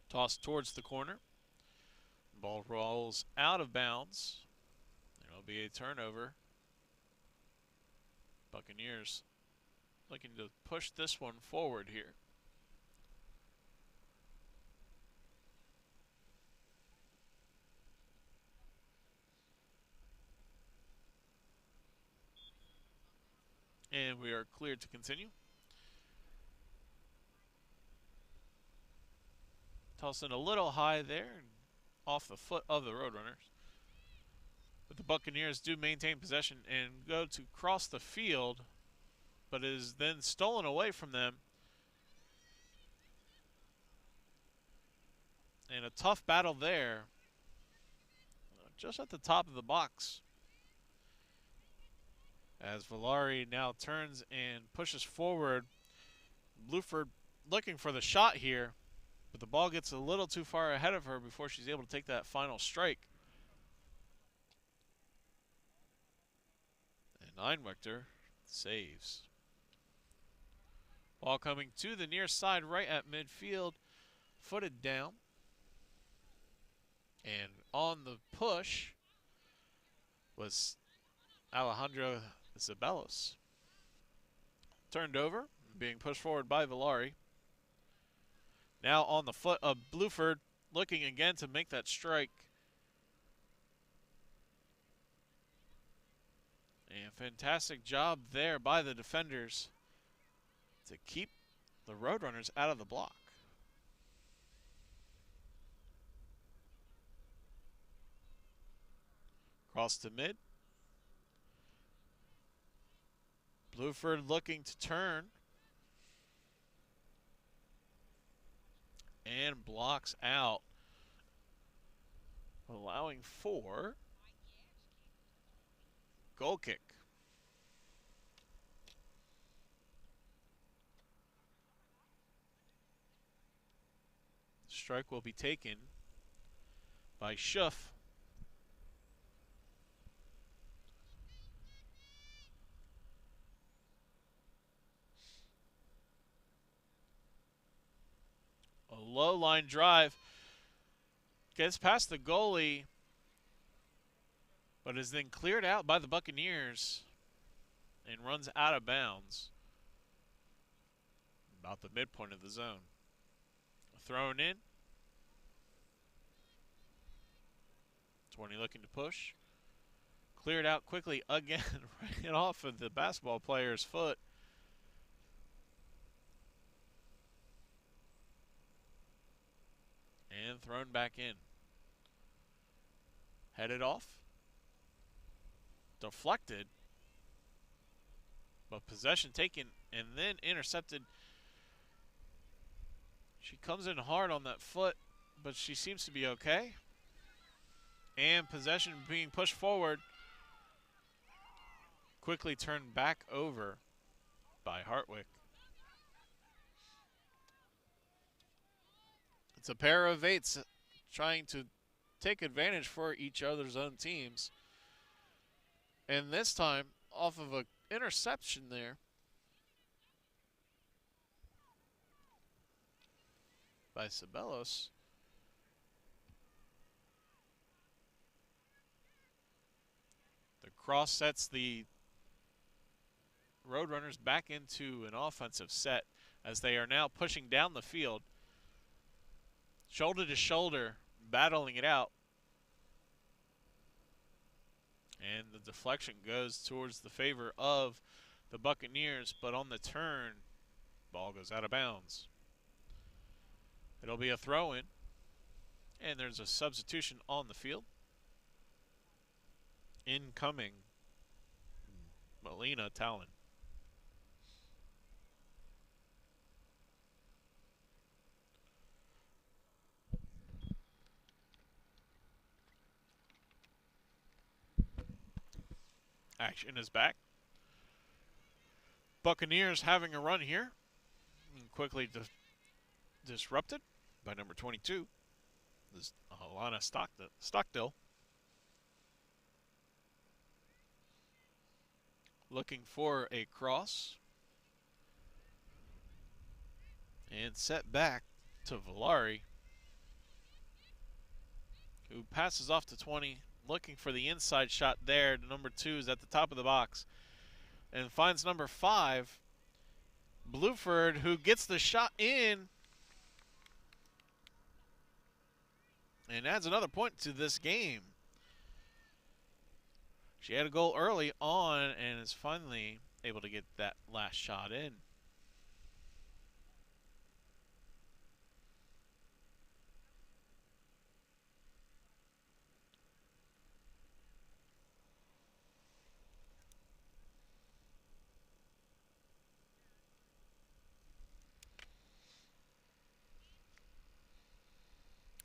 Tossed towards the corner. Ball rolls out of bounds. It'll be a turnover. Buccaneers looking to push this one forward here. And we are cleared to continue. Tossing a little high there and off the foot of the Roadrunners. But the Buccaneers do maintain possession and go to cross the field, but it is then stolen away from them. And a tough battle there, just at the top of the box. As Villari now turns and pushes forward. Bluford looking for the shot here, but the ball gets a little too far ahead of her before she's able to take that final strike. And Einwechter saves. Ball coming to the near side right at midfield, footed down. And on the push was Alejandro Zabelos. Turned over, being pushed forward by Villari. Now on the foot of Bluford, looking again to make that strike. And fantastic job there by the defenders to keep the Roadrunners out of the block. Cross to mid. Bluford looking to turn. And blocks out, allowing for goal kick. Strike will be taken by Schuff. A low line drive. Gets past the goalie, but is then cleared out by the Buccaneers and runs out of bounds. About the midpoint of the zone. Thrown in. 20 looking to push. Cleared out quickly again, right off of the basketball player's foot. And thrown back in. Headed off. Deflected. But possession taken and then intercepted. She comes in hard on that foot, but she seems to be okay. And possession being pushed forward. Quickly turned back over by Hartwick. It's a pair of eights trying to take advantage for each other's own teams. And this time, off of an interception there by Ceballos. The cross sets the Roadrunners back into an offensive set as they are now pushing down the field. Shoulder to shoulder, battling it out. And the deflection goes towards the favor of the Buccaneers, but on the turn, ball goes out of bounds. It'll be a throw-in, and there's a substitution on the field. Incoming, Melina Talon. Action is back. Buccaneers having a run here. And quickly disrupted by number 22. This is Alana Stockdale. Looking for a cross. And set back to Valari, who passes off to 20. Looking for the inside shot there. Number 2 is at the top of the box and finds number 5, Bluford, who gets the shot in and adds another point to this game. She had a goal early on and is finally able to get that last shot in.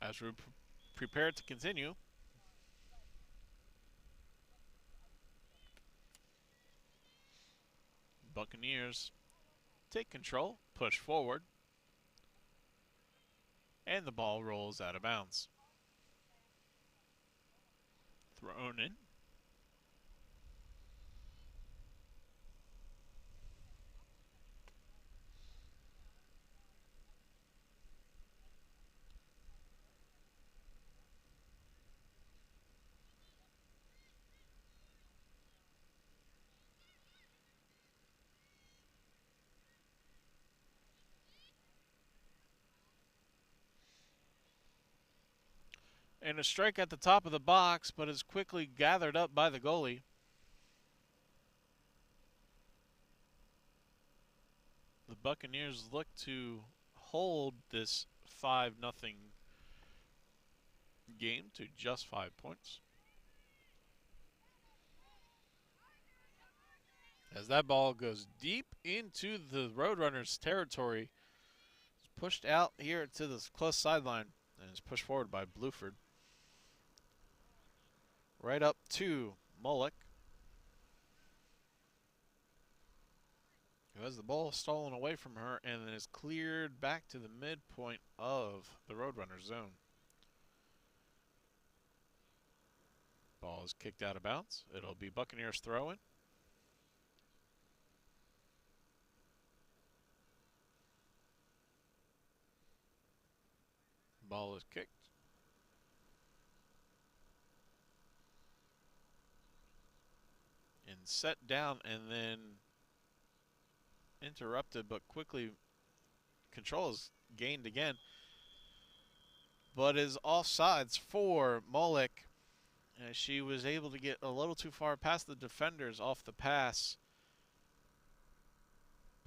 As we prepare to continue, Buccaneers take control, push forward, and the ball rolls out of bounds. Thrown in. And a strike at the top of the box, but is quickly gathered up by the goalie. The Buccaneers look to hold this 5-0 game to just 5 points. As that ball goes deep into the Roadrunners' territory, it's pushed out here to the close sideline and is pushed forward by Bluford. Right up to Mullock, who has the ball stolen away from her and then is cleared back to the midpoint of the Roadrunners zone. Ball is kicked out of bounds. It'll be Buccaneers throw-in. Ball is kicked. And set down and then interrupted, but quickly control is gained again. But is offsides for Mullock as she was able to get a little too far past the defenders off the pass,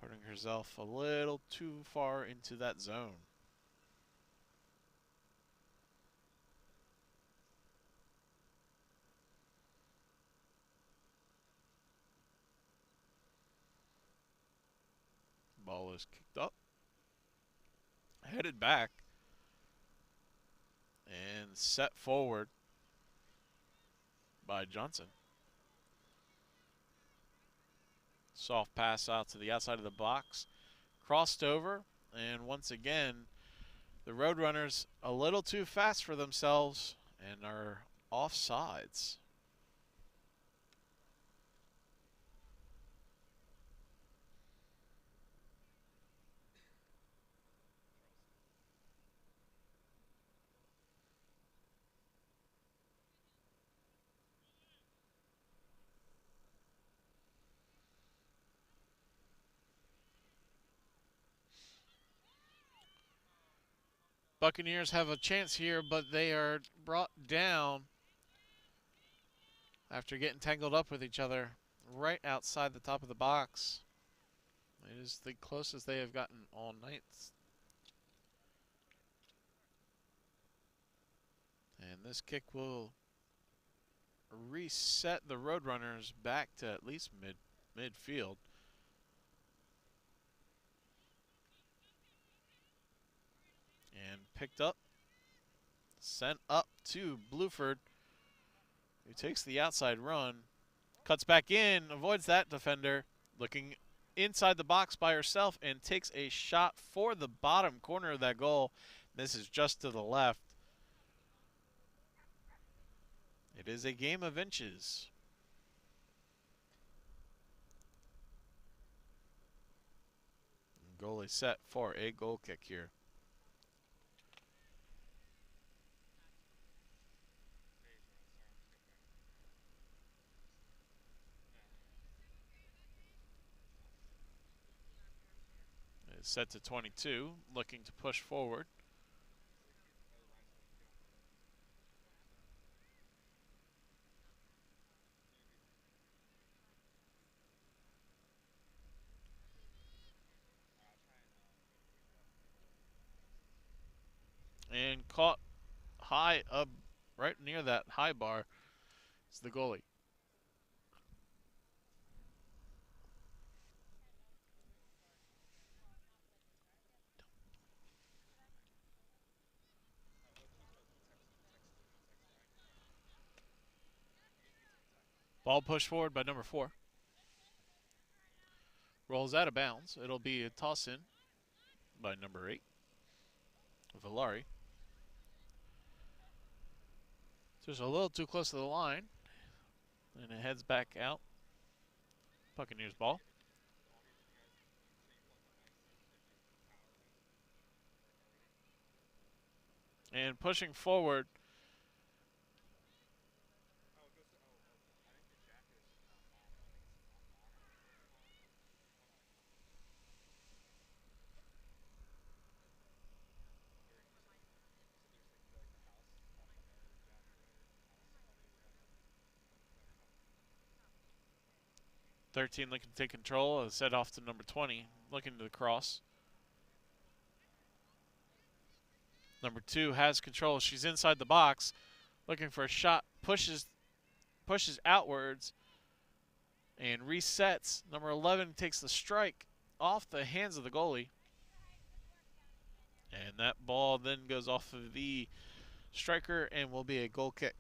putting herself a little too far into that zone. Ball is kicked up, headed back, and set forward by Johnson. Soft pass out to the outside of the box, crossed over, and once again, the Roadrunners a little too fast for themselves and are offsides. Buccaneers have a chance here, but they are brought down after getting tangled up with each other right outside the top of the box. It is the closest they have gotten all night. And this kick will reset the Roadrunners back to at least midfield. And picked up, sent up to Bluford, who takes the outside run, cuts back in, avoids that defender, looking inside the box by herself, and takes a shot for the bottom corner of that goal. This is just to the left. It is a game of inches. Goalie set for a goal kick here. It's set to 22, looking to push forward. And caught high up, right near that high bar, is the goalie. Ball pushed forward by number 4. Rolls out of bounds. It'll be a toss in by number 8, Valari. Just a little too close to the line, and it heads back out. Buccaneers ball. And pushing forward. .13 looking to take control. Set off to number 20, looking to the cross. Number 2 has control. She's inside the box, looking for a shot. Pushes outwards and resets. Number 11 takes the strike off the hands of the goalie. And that ball then goes off of the striker and will be a goal kick.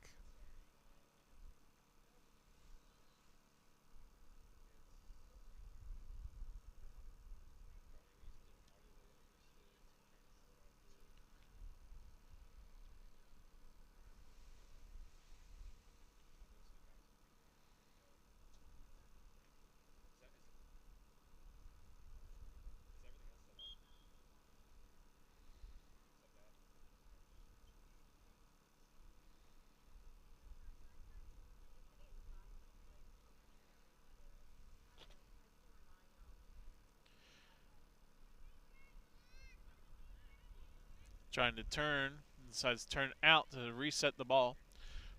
Trying to turn, decides to turn out to reset the ball.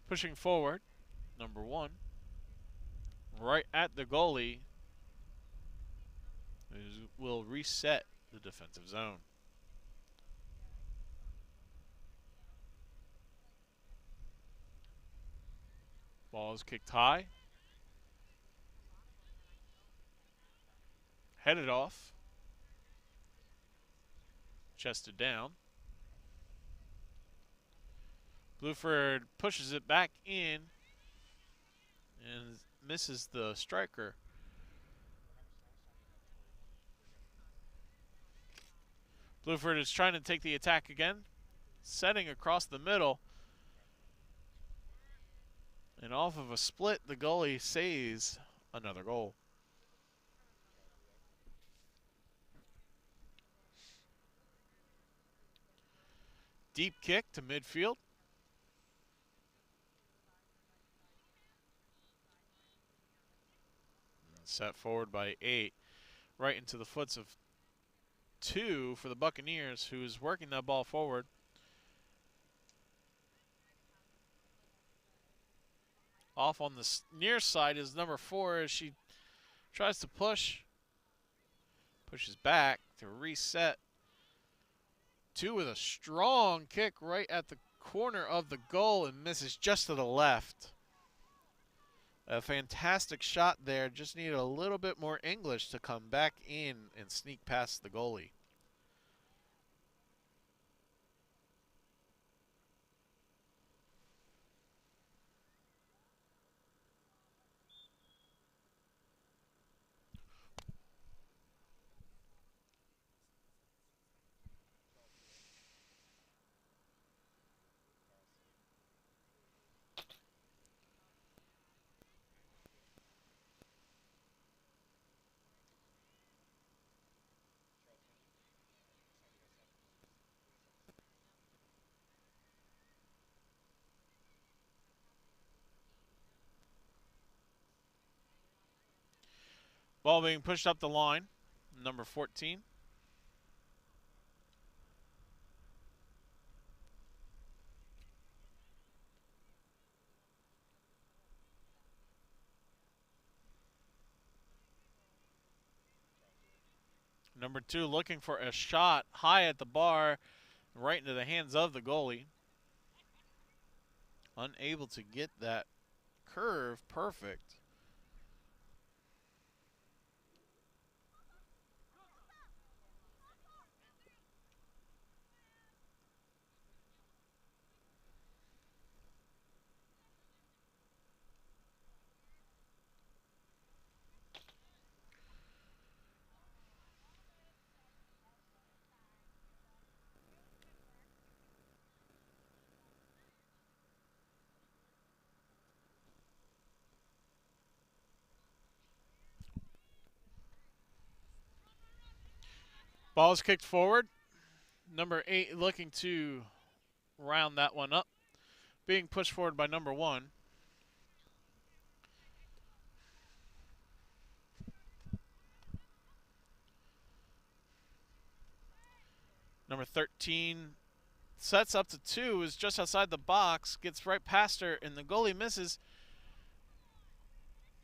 Pushing forward, number 1, right at the goalie, will reset the defensive zone. Ball is kicked high. Headed off. Chested down. Bluford pushes it back in and misses the striker. Bluford is trying to take the attack again, setting across the middle. And off of a split, the goalie saves another goal. Deep kick to midfield. Set forward by 8. Right into the foots of 2 for the Buccaneers, who is working that ball forward. Off on the near side is number 4 as she tries to push. Pushes back to reset. 2 with a strong kick right at the corner of the goal and misses just to the left. A fantastic shot there. Just needed a little bit more English to come back in and sneak past the goalie. Ball being pushed up the line. Number 14. Number 2 looking for a shot high at the bar, right into the hands of the goalie. Unable to get that curve perfect. Ball is kicked forward. Number 8 looking to round that one up. Being pushed forward by number 1. Number 13 sets up to 2, is just outside the box, gets right past her, and the goalie misses.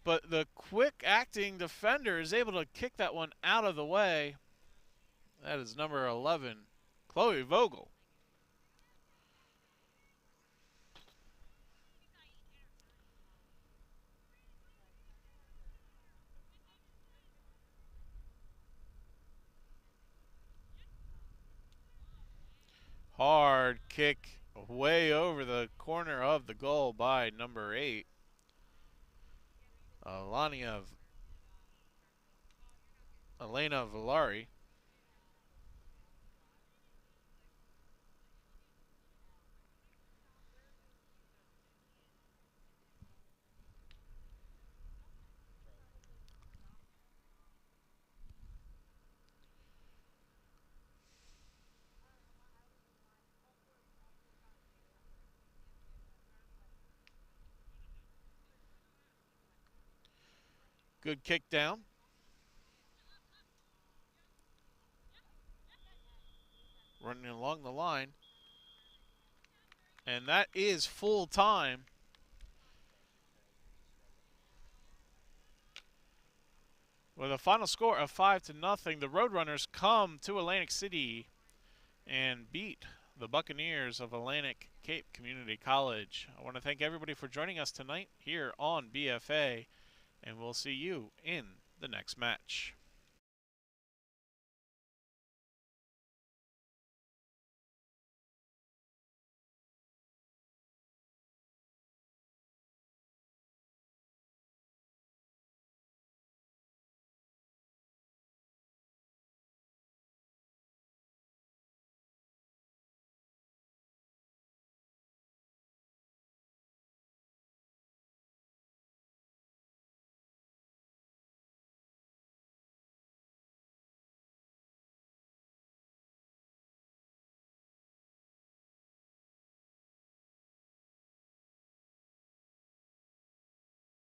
But the quick acting defender is able to kick that one out of the way. That is number 11, Chloe Vogel. Hard kick way over the corner of the goal by number 8, Elena Villari. Good kick down. Running along the line. And that is full time. With a final score of 5-0, the Roadrunners come to Atlantic City and beat the Buccaneers of Atlantic Cape Community College. I want to thank everybody for joining us tonight here on BFA, and we'll see you in the next match.